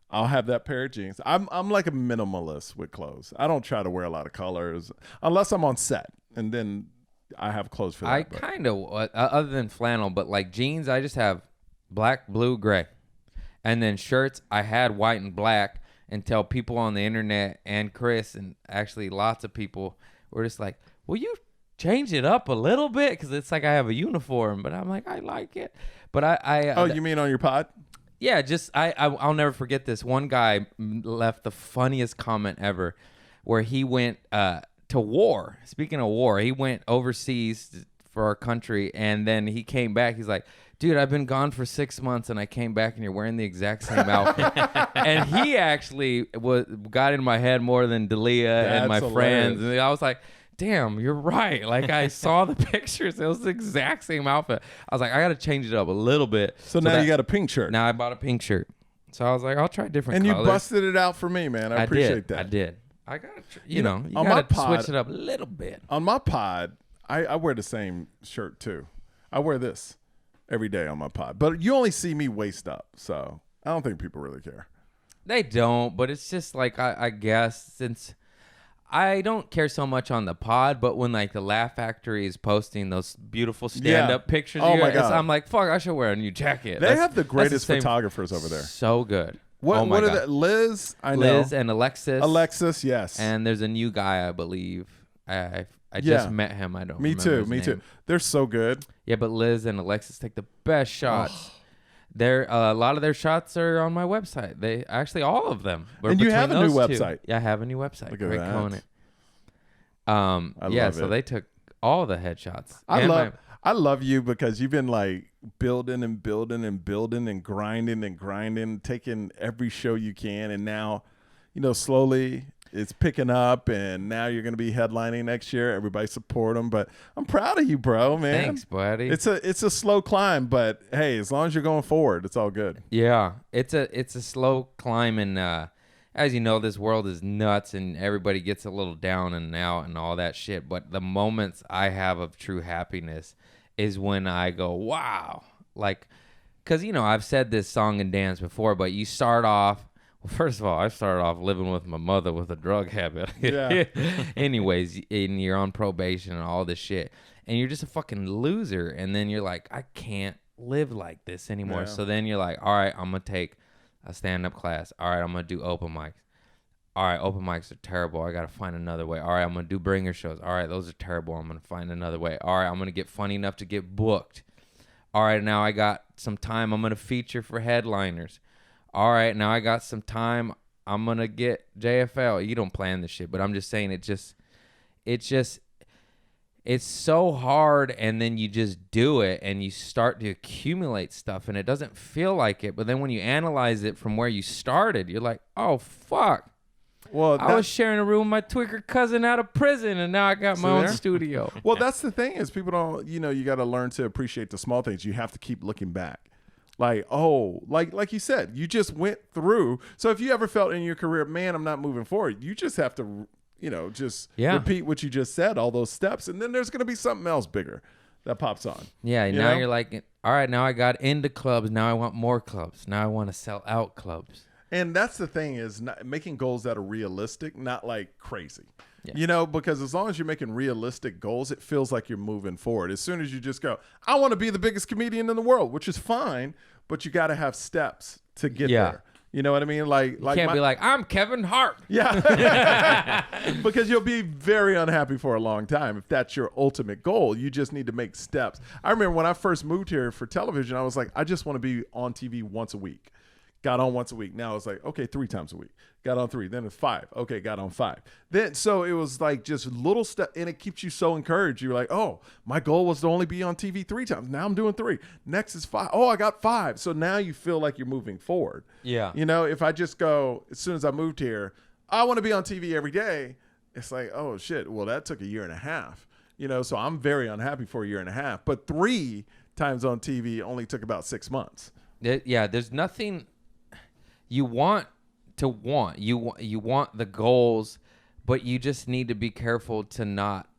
I'll have that pair of jeans. I'm like a minimalist with clothes. I don't try to wear a lot of colors unless I'm on set, and then I have clothes for that. I kind of, other than flannel, but like jeans, I just have black, blue, gray. And then shirts, I had white and black until people on the internet and Chris and actually lots of people were just like, will you change it up a little bit? Because it's like I have a uniform, but I'm like, I like it. But Oh, you mean on your pod? Yeah, just I'll never forget this. One guy left the funniest comment ever where he went to war. Speaking of war, he went overseas for our country, and then he came back. He's like, dude, I've been gone for 6 months, and I came back, and you're wearing the exact same outfit. And he actually got in my head more than Dalia and my That's friends. hilarious. And I was like, damn, you're right. Like, I saw the pictures. It was the exact same outfit. I was like, I got to change it up a little bit. So now you got a pink shirt. Now I bought a pink shirt. So I was like, I'll try different And colors. you busted it out for me, man. I appreciate that. I did. I got to, you know, you on got my to pod- switch it up a little bit. On my pod, I wear the same shirt too. I wear this every day on my pod. But you only see me waist up, so I don't think people really care. They don't, but it's just like, I guess, since I don't care so much on the pod, but when like the Laugh Factory is posting those beautiful stand-up pictures, Oh, my God. I'm like, fuck, I should wear a new jacket. They That's- have the that's greatest same- photographers over there. So good. What oh my what are God. that? Liz, I know. Liz and Alexis. Alexis, yes. And there's a new guy, I believe. I Yeah. just met him. I don't me remember too, his me name. too. They're so good. Yeah, but Liz and Alexis take the best shots. They're a lot of their shots are on my website. They actually all of them. were And you have between a new those two. website. Yeah, I have a new website. Look at Greg that. Conant. I Yeah, love so it. they took all the headshots. I And love you because you've been like building and building and building and grinding, taking every show you can, and now, slowly it's picking up, and now you're going to be headlining next year. Everybody support them, but I'm proud of you, bro, man. Thanks, buddy. It's a slow climb, but hey, as long as you're going forward, it's all good. Yeah, it's a slow climb, and as you know, this world is nuts, and everybody gets a little down and out and all that shit. But the moments I have of true happiness is when I go, wow, like, because I've said this song and dance before, but you start off. Well, first of all, I started off living with my mother with a drug habit. Yeah. Anyways, and you're on probation and all this shit, and you're just a fucking loser. And then you're like, I can't live like this anymore. Yeah. So then you're like, all right, I'm gonna take a stand-up class. All right, I'm gonna do open mics. All right, open mics are terrible. I got to find another way. All right, I'm going to do bringer shows. All right, those are terrible. I'm going to find another way. All right, I'm going to get funny enough to get booked. All right, now I got some time. I'm going to feature for headliners. All right, now I got some time. I'm going to get JFL. You don't plan this shit, but I'm just saying it's so hard, and then you just do it, and you start to accumulate stuff, and it doesn't feel like it. But then when you analyze it from where you started, you're like, oh, fuck. Well, I was sharing a room with my tweaker cousin out of prison, and now I got my own studio. Well, that's the thing is people don't, you got to learn to appreciate the small things. You have to keep looking back. Like, like you said, you just went through. So if you ever felt in your career, man, I'm not moving forward, you just have to, just repeat what you just said, all those steps. And then there's going to be something else bigger that pops on. Yeah, now you're like, all right, now I got into clubs. Now I want more clubs. Now I want to sell out clubs. And that's the thing is making goals that are realistic, not like crazy. Yeah. Because as long as you're making realistic goals, it feels like you're moving forward. As soon as you just go, I want to be the biggest comedian in the world, which is fine, but you got to have steps to get there. You know what I mean? Like you can't be like, I'm Kevin Hart. Yeah. Because you'll be very unhappy for a long time if that's your ultimate goal. You just need to make steps. I remember when I first moved here for television, I was like, I just want to be on TV once a week. Got on once a week. Now it's like, okay, 3 times a week. Got on 3. Then it's 5. Okay, got on 5. Then so it was like just little stuff, and it keeps you so encouraged. You're like, oh, my goal was to only be on TV 3 times. Now I'm doing 3. Next is 5. Oh, I got 5. So now you feel like you're moving forward. Yeah. If I just go, as soon as I moved here, I want to be on TV every day. It's like, oh shit. Well, that took a year and a half. So I'm very unhappy for a year and a half. But 3 times on TV only took about 6 months. Yeah, there's nothing. You want to want. You want the goals, but you just need to be careful to not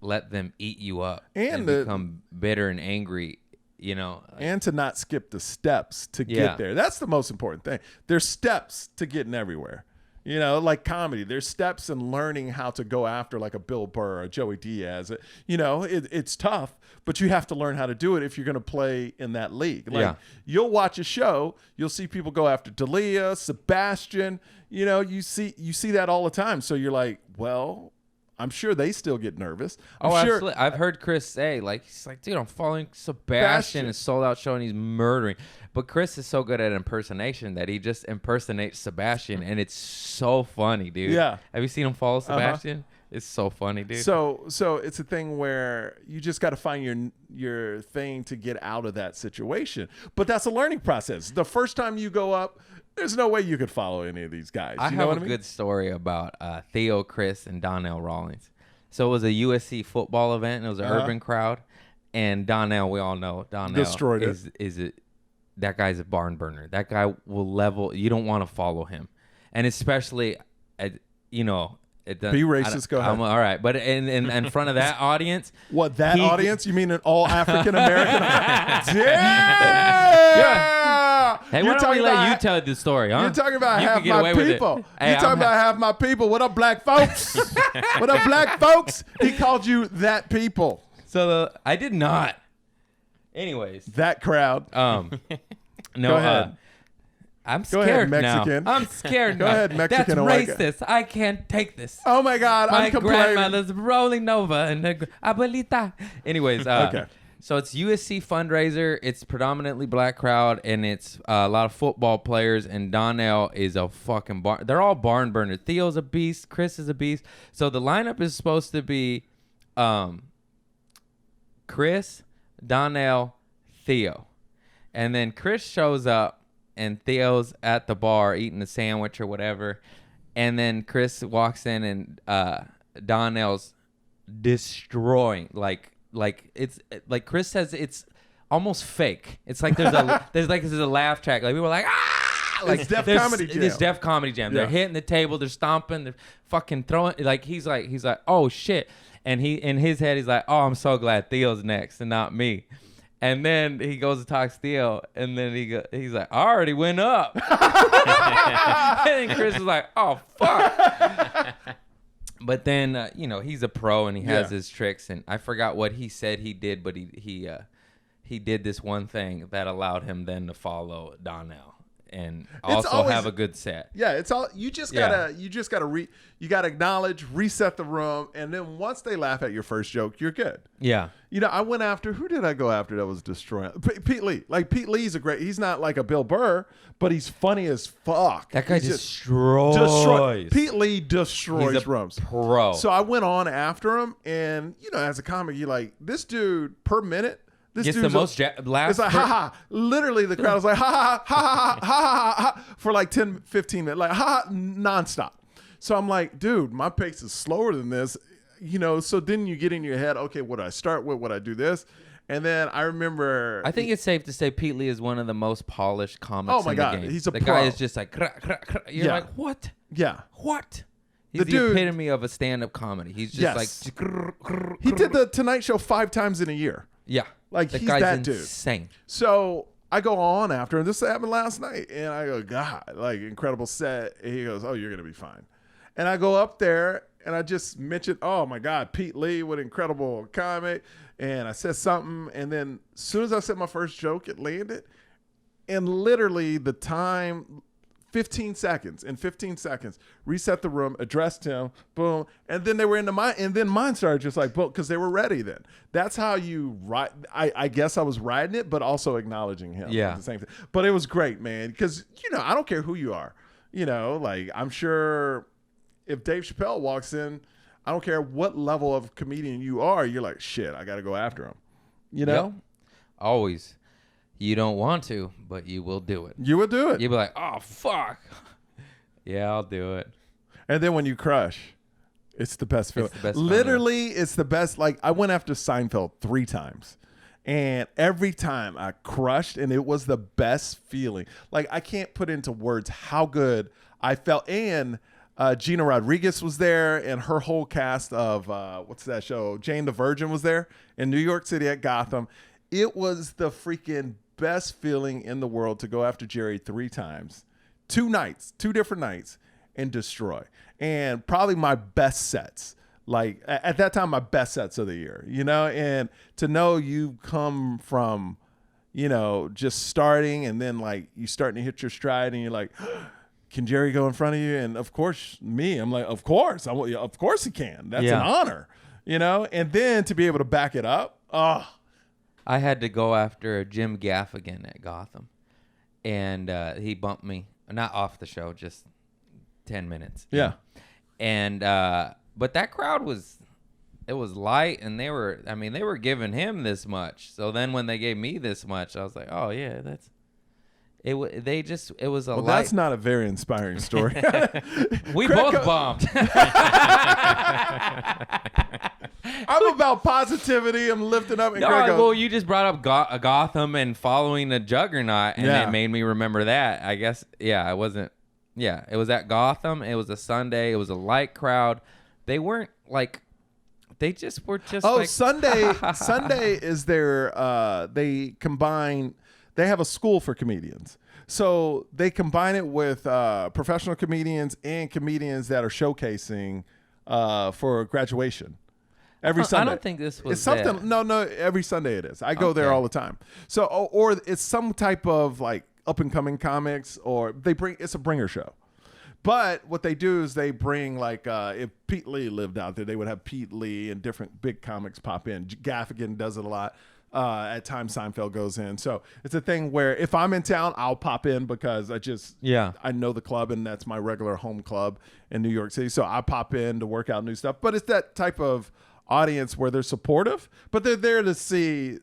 let them eat you up and become bitter and angry, And to not skip the steps to get there. That's the most important thing. There's steps to getting everywhere. Like comedy, there's steps in learning how to go after like a Bill Burr or a Joey Diaz. It's tough, but you have to learn how to do it if you're going to play in that league. Like you'll watch a show, you'll see people go after D'Elia, Sebastian. You see that all the time. So you're like, well, I'm sure they still get nervous. Absolutely. I've heard Chris say, he's like, dude, I'm following Sebastian, his sold out show, and he's murdering. But Chris is so good at impersonation that he just impersonates Sebastian, and it's so funny, dude. Yeah. Have you seen him follow Sebastian? It's so funny, dude. So it's a thing where you just got to find your thing to get out of that situation. But that's a learning process. The first time you go up, there's no way you could follow any of these guys. I have a good story about Theo, Chris, and Donnell Rawlings. So it was a USC football event, and it was an urban crowd. And Donnell, we all know Donnell destroyed that guy's a barn burner. That guy will level. You don't want to follow him, and especially, it doesn't, be racist. Go ahead. All right, but in front of that audience, what that audience? You mean an all African American? Yeah. Hey, why don't we let you tell the story, huh? You're talking about half my people. You're talking about half my people. What up, black folks? What up, black folks? He called you that people. So I did not. Anyways, that crowd. No, go ahead. I'm scared Mexican. now. I'm scared Go now. ahead, Mexican. That's racist. I can't take this. Oh my God, my I'm complaining. grandmother's rolling over and abuelita. Anyways, okay. So it's USC fundraiser. It's predominantly black crowd, and it's a lot of football players. And Donnell is a fucking barn. They're all barn burners. Theo's a beast. Chris is a beast. So the lineup is supposed to be, Chris, Donnell, Theo, and then Chris shows up. And Theo's at the bar eating a sandwich or whatever. And then Chris walks in and Donnell's destroying. Like it's like Chris says it's almost fake. It's like there's a laugh track. Like people are like, ah! Like it's Def Comedy Jam. It's Def Comedy Jam. Yeah. They're hitting the table, they're stomping, they're fucking throwing, like he's like, oh shit. And he in his head he's like, oh, I'm so glad Theo's next and not me. And then he goes to talk to Theo, and then he's like, I already went up. And then Chris is like, oh, fuck. But then, he's a pro, and he has his tricks. And I forgot what he said he did, but he did this one thing that allowed him then to follow Donnell. and It's also always- have a good set. Yeah, it's all you just Yeah. gotta you gotta acknowledge, reset the room, and then once they laugh at your first joke, you're good. Yeah. You know, I went after who did I go after that was destroying Pete Lee. Like Pete Lee's he's not like a Bill Burr, but he's funny as fuck. That guy He's just destroys. Pete Lee destroys He's a rooms. pro. So I went on after him, and you know, as a comic, you like this dude per minute. This Gets the dude's most last. it's like ha ha. Literally, the crowd was like ha ha ha ha ha ha ha for like 10, 15 minutes, like ha ha nonstop. So I'm like, dude, my pace is slower than this, you know. So then you get in your head, okay, what do I start with? What I do this, and then I remember. I think it's safe to say Pete Lee is one of the most polished comics. Oh my in God, the game. he's a the pro. guy is just like you're Yeah. like what? yeah, What? He's the, dude- epitome of a stand-up comedy. He's just Yes. like he did the Tonight Show 5 times in a year. yeah. Like, the he's guy's that dude. insane. So I go on after, and this happened last night, and I go, God, like incredible set. And he goes, oh, you're gonna be fine. And I go up there, and I just mentioned, oh my God, Pete Lee, what incredible comic. And I said something, and then as soon as I said my first joke, it landed. And literally the time, 15 seconds, reset the room, addressed him, boom. And then they were into mine, and then mine started just like, boom, because they were ready then. That's how you ride. I guess I was riding it, but also acknowledging him. Yeah. At the same thing. But it was great, man, because, you know, I don't care who you are. You know, like, I'm sure if Dave Chappelle walks in, I don't care what level of comedian you are, you're like, shit, I got to go after him. You know? Yep. Always. You don't want to, but you will do it. You would do it. You'll be like, oh fuck. Yeah, I'll do it. And then when you crush, it's the best feeling. the best feeling. Literally, it's the best. Like, I went after Seinfeld 3 times. And every time I crushed, and it was the best feeling. Like, I can't put into words how good I felt. And Gina Rodriguez was there, and her whole cast of, what's that show? Jane the Virgin was there in New York City at Gotham. It was the freaking best feeling in the world to go after Jerry 3 times. 2 nights, 2 different nights, and destroy. And probably my best sets. Like, at that time, my best sets of the year, you know? And to know you come from, you know, just starting, and then, like, you starting to hit your stride, and you're like, can Jerry go in front of you? And, of course, I'm like, of course. Of course he can. That's an honor, you know? And then to be able to back it up, I had to go after Jim Gaffigan at Gotham, and he bumped me, not off the show, just 10 minutes. Yeah. And but that crowd was light, and they were giving him this much. So then when they gave me this much, I was like, oh yeah, that's it. It was a Well, light. that's not a very inspiring story. We Craig both bombed. I'm about positivity. I'm lifting up. And No, Craig goes, well, you just brought up Gotham and following a juggernaut, and Yeah. it made me remember that. I guess, yeah, it wasn't. Yeah, it was at Gotham. It was a Sunday. It was a light crowd. They weren't like. They just were just. oh, like, Sunday is their. They combine. They have a school for comedians, so they combine it with professional comedians and comedians that are showcasing for graduation. Every Sunday. I don't think this was. It's something. that. No. Every Sunday it is. I go there Okay. all the time. So, or it's some type of like up and coming comics, or it's a bringer show. But what they do is they bring like if Pete Lee lived out there, they would have Pete Lee and different big comics pop in. Gaffigan does it a lot. At times Seinfeld goes in. So it's a thing where if I'm in town, I'll pop in because I know the club, and that's my regular home club in New York City. So I pop in to work out new stuff. But it's that type of audience where they're supportive, but they're there to see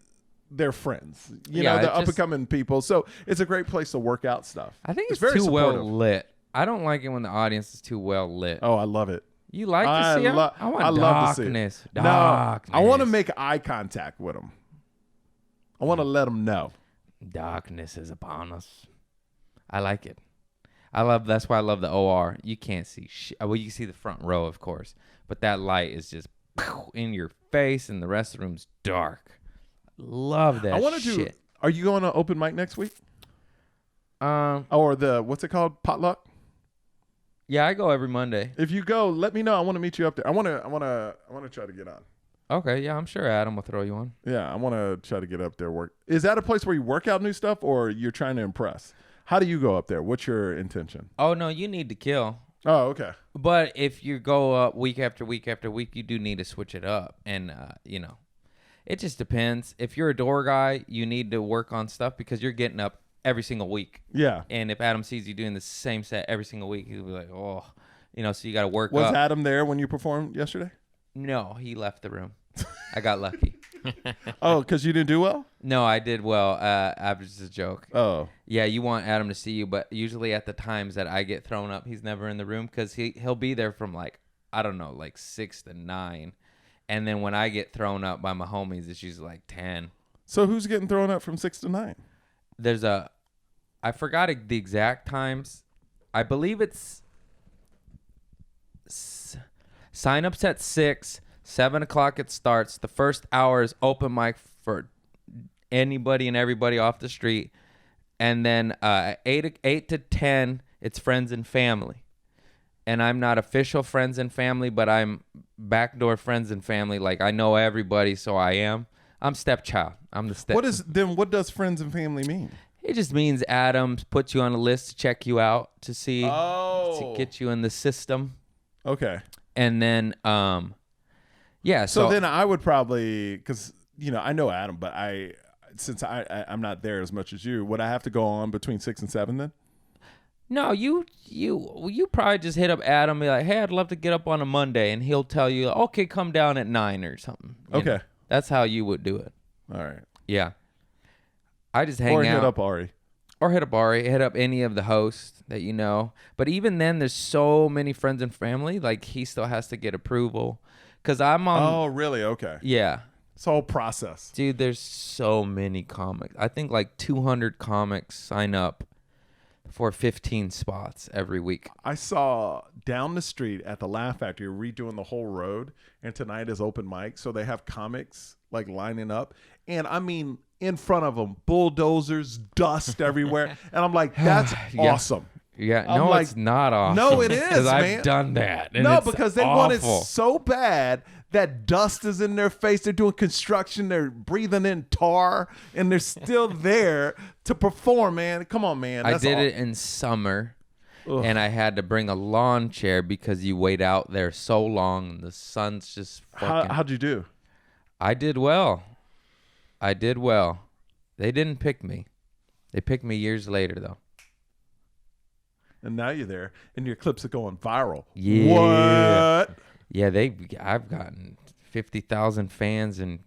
their friends, you know, the up and coming people. So it's a great place to work out stuff. I think it's very too supportive. well lit. I don't like it when the audience is too well lit. Oh, I love it. You like to see it? I want love to see it. darkness. No, Darkness. I want to make eye contact with them. I want to let them know. Darkness is upon us. I like it. That's why I love the OR. You can't see shit. Well, you can see the front row, of course, but that light is just in your face, and the rest of the room's dark. Love that I want to do. shit. Are you going to open mic next week? Um, Or what's it called? Potluck? yeah, I go every Monday. If you go, let me know. I want to meet you up there. I want to try to get on. Okay, yeah, I'm sure Adam will throw you on. Yeah, I want to try to get up there. Is that a place where you work out new stuff, or you're trying to impress? How do you go up there? What's your intention? Oh no, you need to kill. Oh, okay. But if you go up week after week after week, you do need to switch it up. And, it just depends. If you're a door guy, you need to work on stuff because you're getting up every single week. Yeah. And if Adam sees you doing the same set every single week, he'll be like, oh, so you got to work Was up. Adam there when you performed yesterday? No, he left the room. I got lucky. Oh, because you didn't do well? No, I did well. I was just a joke. Oh. Yeah, you want Adam to see you, but usually at the times that I get thrown up, he's never in the room because he'll be there from like 6 to 9. And then when I get thrown up by my homies, it's usually like 10. So who's getting thrown up from 6 to 9? I forgot the exact times. I believe it's sign-ups at 6, 7 o'clock it starts. The first hour is open mic for anybody and everybody off the street. And then 8 to 10, it's friends and family. And I'm not official friends and family, but I'm backdoor friends and family. Like, I know everybody, so I'm stepchild. I'm the step. What does friends and family mean? It just means Adam puts you on a list to check you out, to see, Oh. to get you in the system. Okay. And then, yeah. So then I would probably, because, I know Adam, but since I'm not there as much as you, would I have to go on between 6 and 7 then? No, you probably just hit up Adam and be like, hey, I'd love to get up on a Monday. And he'll tell you, okay, come down at 9 or something. You know? That's how you would do it. All right. Yeah. I just hang out. Or hit up Ari. Or hit up Ari. Hit up any of the hosts that you know. But even then, there's so many friends and family. Like, he still has to get approval. Because I'm on. Oh, really? Okay. Yeah. It's a whole process. Dude, there's so many comics. I think like 200 comics sign up for 15 spots every week. I saw down the street at the Laugh Factory redoing the whole road, and tonight is open mic, so they have comics like lining up, and I mean in front of them, bulldozers, dust everywhere, and I'm like, that's awesome. Yeah, I'm no, like, it's not awesome. No, it is, because man. I've done that. And No, it's because they awful. want it so bad that dust is in their face. They're doing construction. They're breathing in tar, and they're still there to perform, man. Come on, man. I did it in summer, and I had to bring a lawn chair because you wait out there so long, and the sun's just fucking... How'd you do? I did well. They didn't pick me. They picked me years later, though. And now you're there, and your clips are going viral. Yeah. What? Yeah, I've gotten 50,000 fans and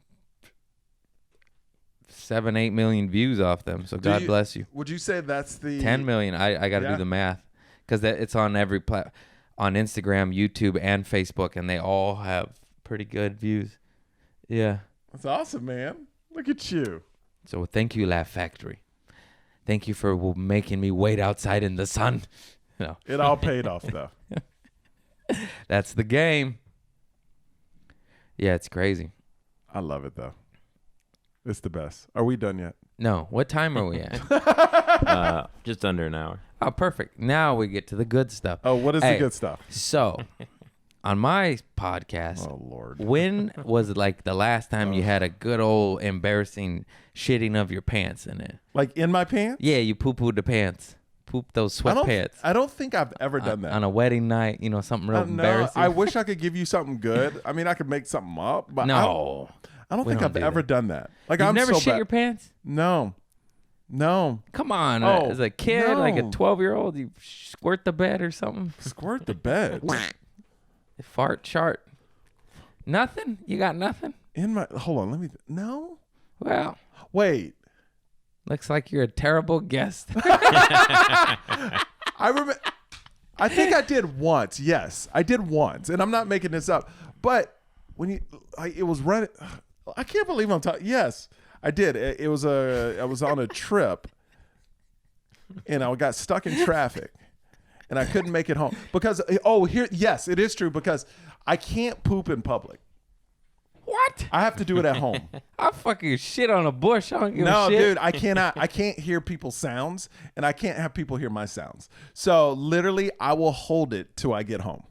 7-8 million views off them. So God bless you. Would you say that's the 10 million? I got to do the math because it's on every on Instagram, YouTube, and Facebook, and they all have pretty good views. Yeah. That's awesome, man. Look at you. So thank you, Laugh Factory. Thank you for making me wait outside in the sun. No. It all paid off, though. That's the game. Yeah, it's crazy. I love it, though. It's the best. Are we done yet? No. What time are we at? Just under an hour. Oh, perfect. Now we get to the good stuff. Oh, what is the good stuff? So, on my podcast, Oh, Lord. when was like the last time you had a good old embarrassing shitting of your pants in it? Like in my pants? Yeah, you poo-pooed the pants. Poop those sweatpants. I don't think I've ever done that. On a wedding night, something real No, embarrassing. I wish I could give you something good. I mean, I could make something up, but No. I don't We think don't I've do ever that. done that. Like, You've I'm never so shit bad. your pants? No. Come on. Oh, as a kid, like a no. 12-year-old, you squirt the bed or something? Squirt the bed. Fart chart. Nothing? You got nothing? Hold on, let me. No? Well, Wait. looks like you're a terrible guest. I remember. I think I did once. Yes, I did once, and I'm not making this up. But when it was running. I can't believe I'm talking. Yes, I did. I was on a trip, and I got stuck in traffic, and I couldn't make it home because yes, it is true because I can't poop in public. What? I have to do it at home. I fucking shit on a bush. I don't give No, a shit. dude, I cannot. I can't hear people's sounds, and I can't have people hear my sounds. So literally, I will hold it till I get home.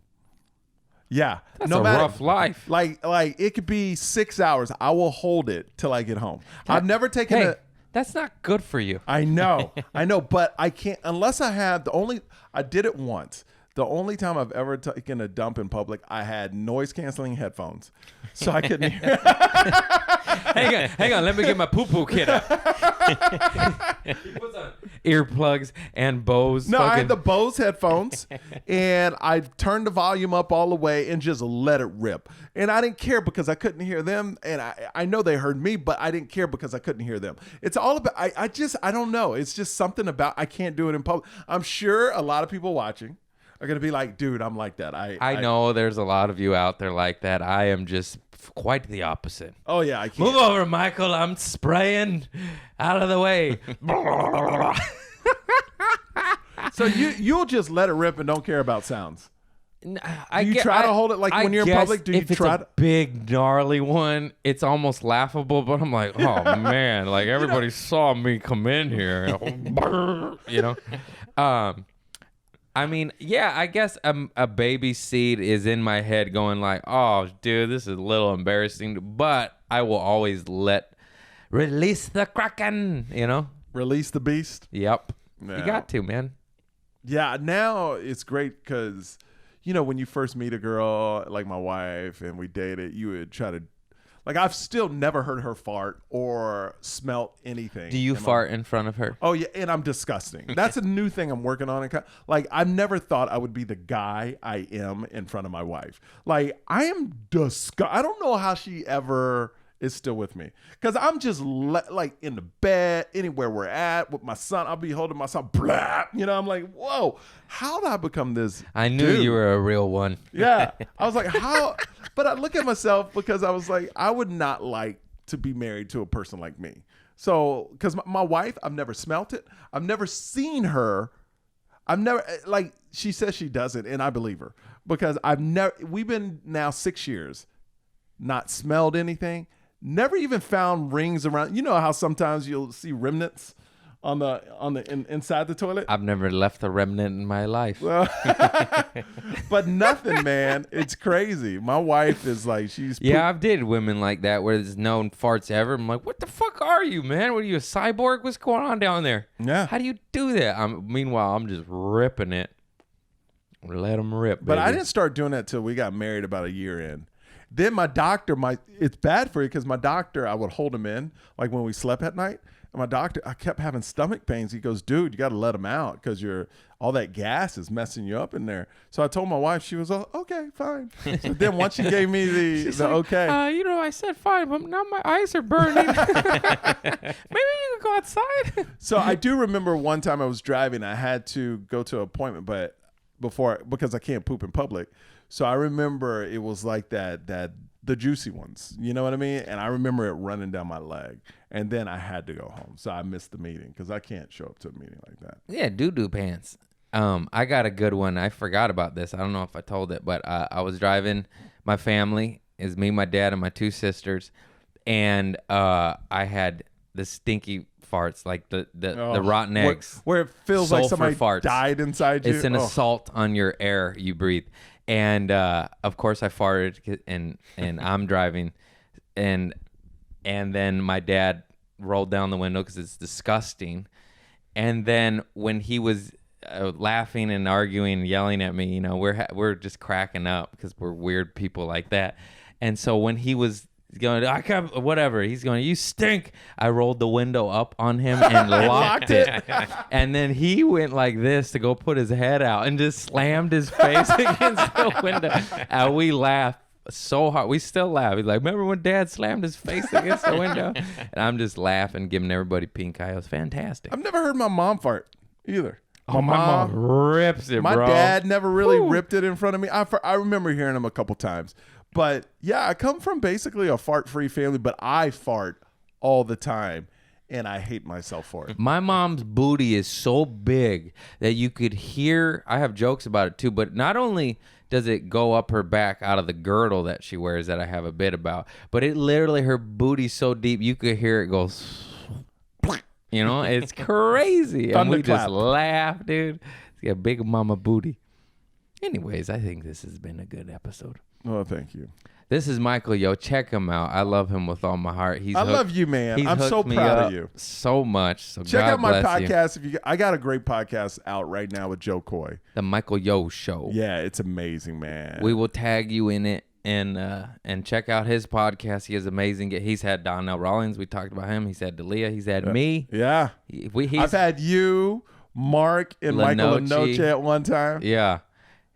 Yeah, That's a rough life. Like it could be 6 hours. I will hold it till I get home. I've never taken Hey, a. That's not good for you. I know, but I can't unless I have I did it once. The only time I've ever taken a dump in public, I had noise canceling headphones, so I couldn't hear. hang on, let me get my poo-poo kit out. He puts on earplugs and Bose. No, I had the Bose headphones, and I turned the volume up all the way and just let it rip. And I didn't care because I couldn't hear them, and I know they heard me, but I didn't care because I couldn't hear them. It's all about, I don't know. It's just something about, I can't do it in public. I'm sure a lot of people watching are going to be like, dude, I'm like that. I know there's a lot of you out there like that. I am just quite the opposite. Oh, yeah, I can't. Move over, Michael. I'm spraying out of the way. So you'll just let it rip and don't care about sounds. I try to hold it like when you're in public? Do you if try it's a big gnarly one, it's almost laughable. But I'm like, oh man, like everybody saw me come in here, you know. I mean, yeah, I guess a baby seed is in my head going like, oh, dude, this is a little embarrassing. But I will always release the Kraken, you know? Release the beast? Yep. Yeah. You got to, man. Yeah, now it's great because, you know, when you first meet a girl like my wife and we dated, you would try to, like, I've still never heard her fart or smelt anything. Do you fart in front of her? Oh, yeah, and I'm disgusting. That's a new thing I'm working on. Like, I've never thought I would be the guy I am in front of my wife. Like, I am I don't know how she ever is still with me. Because I'm just, like, in the bed, anywhere we're at, with my son. I'll be holding my son, blah. You know, I'm like, whoa, how did I become this I knew dude? you were a real one. Yeah. I was like, how? But I look at myself because I was like, I would not like to be married to a person like me. So, because my wife, I've never smelt it. I've never seen her. I've never, like, she says she does it, and I believe her. Because we've been now 6 years, not smelled anything, never even found rings around. You know how sometimes you'll see remnants on the inside the toilet? I've never left a remnant in my life. Well, but nothing, man. It's crazy. My wife is like, Yeah, I've dated women like that where there's no farts ever. I'm like, what the fuck are you, man? What are you, a cyborg? What's going on down there? Yeah. How do you do that? Meanwhile, I'm just ripping it. Let them rip, But I baby. didn't start doing that till we got married about a year in. Then my doctor, it's bad for you because my doctor, I would hold him in, like when we slept at night. And my doctor, I kept having stomach pains. He goes, dude, you got to let them out because all that gas is messing you up in there. So I told my wife, she was like, okay, fine. So then once she gave me the okay. I said fine, but now my eyes are burning. Maybe you can go outside. So I do remember one time I was driving. I had to go to an appointment, but because I can't poop in public. So I remember it was like the juicy ones, you know what I mean? And I remember it running down my leg, and then I had to go home. So I missed the meeting because I can't show up to a meeting like that. Yeah, doo-doo pants. I got a good one. I forgot about this. I don't know if I told it, but I was driving. My family is me, my dad, and my two sisters, and I had the stinky farts, like the rotten eggs, where it feels like sulfur somebody farts. died inside you. It's an assault on your air you breathe. And of course I farted, and I'm driving, and then my dad rolled down the window because it's disgusting. And then when he was laughing and arguing and yelling at me, you know, we're just cracking up because we're weird people like that. And so when he was going, I can't, whatever, he's going, you stink. I rolled the window up on him and locked it. And then he went like this to go put his head out and just slammed his face against the window. And we laughed so hard. We still laugh. He's like, remember when Dad slammed his face against the window? And I'm just laughing, giving everybody pink eye. It was fantastic. I've never heard my mom fart either. My mom rips it, my bro. dad never really ripped it in front of me. I remember hearing him a couple times. But yeah, I come from basically a fart-free family, but I fart all the time, and I hate myself for it. My mom's booty is so big that you could hear, I have jokes about it too, but not only does it go up her back out of the girdle that she wears that I have a bit about, but it literally, her booty's so deep, you could hear it go, you know, it's crazy. And we just laugh, dude. It's got a big mama booty. Anyways, I think this has been a good episode. Oh, thank you. This is Michael Yo. Check him out. I love him with all my heart. I love you, man. He's I'm so hooked me proud up of you. so much. So Check God out my bless you. podcast. I got a great podcast out right now with Joe Coy. The Michael Yo Show. Yeah, it's amazing, man. We will tag you in it and check out his podcast. He is amazing. He's had Donnell Rawlings. We talked about him. He's had Dalia. He's had me. Yeah. I've had you, Mark, and Michael Lenoche at one time. Yeah.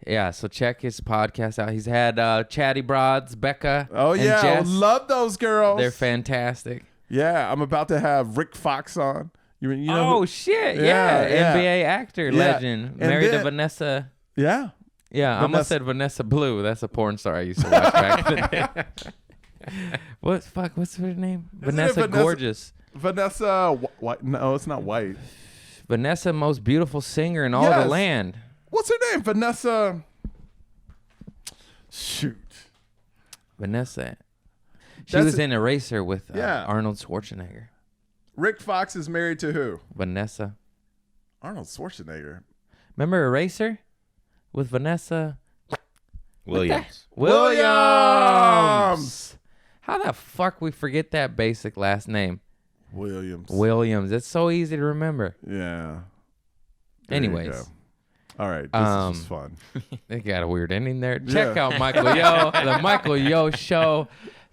Yeah, so check his podcast out. He's had Chatty Broads, Becca. Oh, and yeah. Jess. Love those girls. They're fantastic. Yeah, I'm about to have Rick Fox on. You know oh, shit. Yeah, Yeah. yeah. NBA actor, Yeah. legend. And Married to then- Vanessa. Yeah. Yeah, I almost said Vanessa Blue. That's a porn star I used to watch back in the day. What's her name? Vanessa Gorgeous. Vanessa White. No, it's not White. Vanessa, most beautiful singer in all Yes. the land. What's her name? Vanessa. Shoot. Vanessa. She That's was a- in Eraser with Yeah. Arnold Schwarzenegger. Rick Fox is married to who? Vanessa. Arnold Schwarzenegger. Remember Eraser? With Vanessa Williams. Williams. How the fuck we forget that basic last name? Williams. Williams. It's so easy to remember. Yeah. There you Anyways. go. All right. This is just fun. It got a weird ending there. Check Yeah. out Michael Yo, the Michael Yo Show.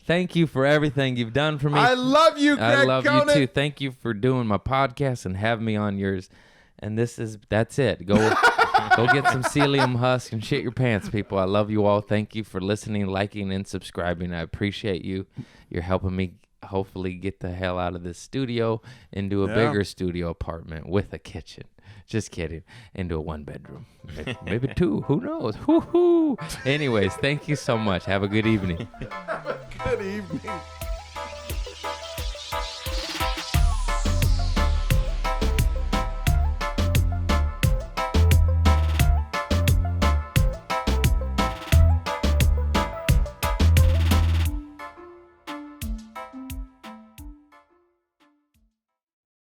Thank you for everything you've done for me. I love you, Greg I love Conant. you too. Thank you for doing my podcast and having me on yours. And that's it. Go get some psyllium husk and shit your pants, people. I love you all. Thank you for listening, liking, and subscribing. I appreciate you. You're helping me hopefully get the hell out of this studio into a bigger studio apartment with a kitchen. Just kidding. Into a 1-bedroom. Maybe 2. Who knows? Woo-hoo. Anyways, thank you so much. Have a good evening. Good evening.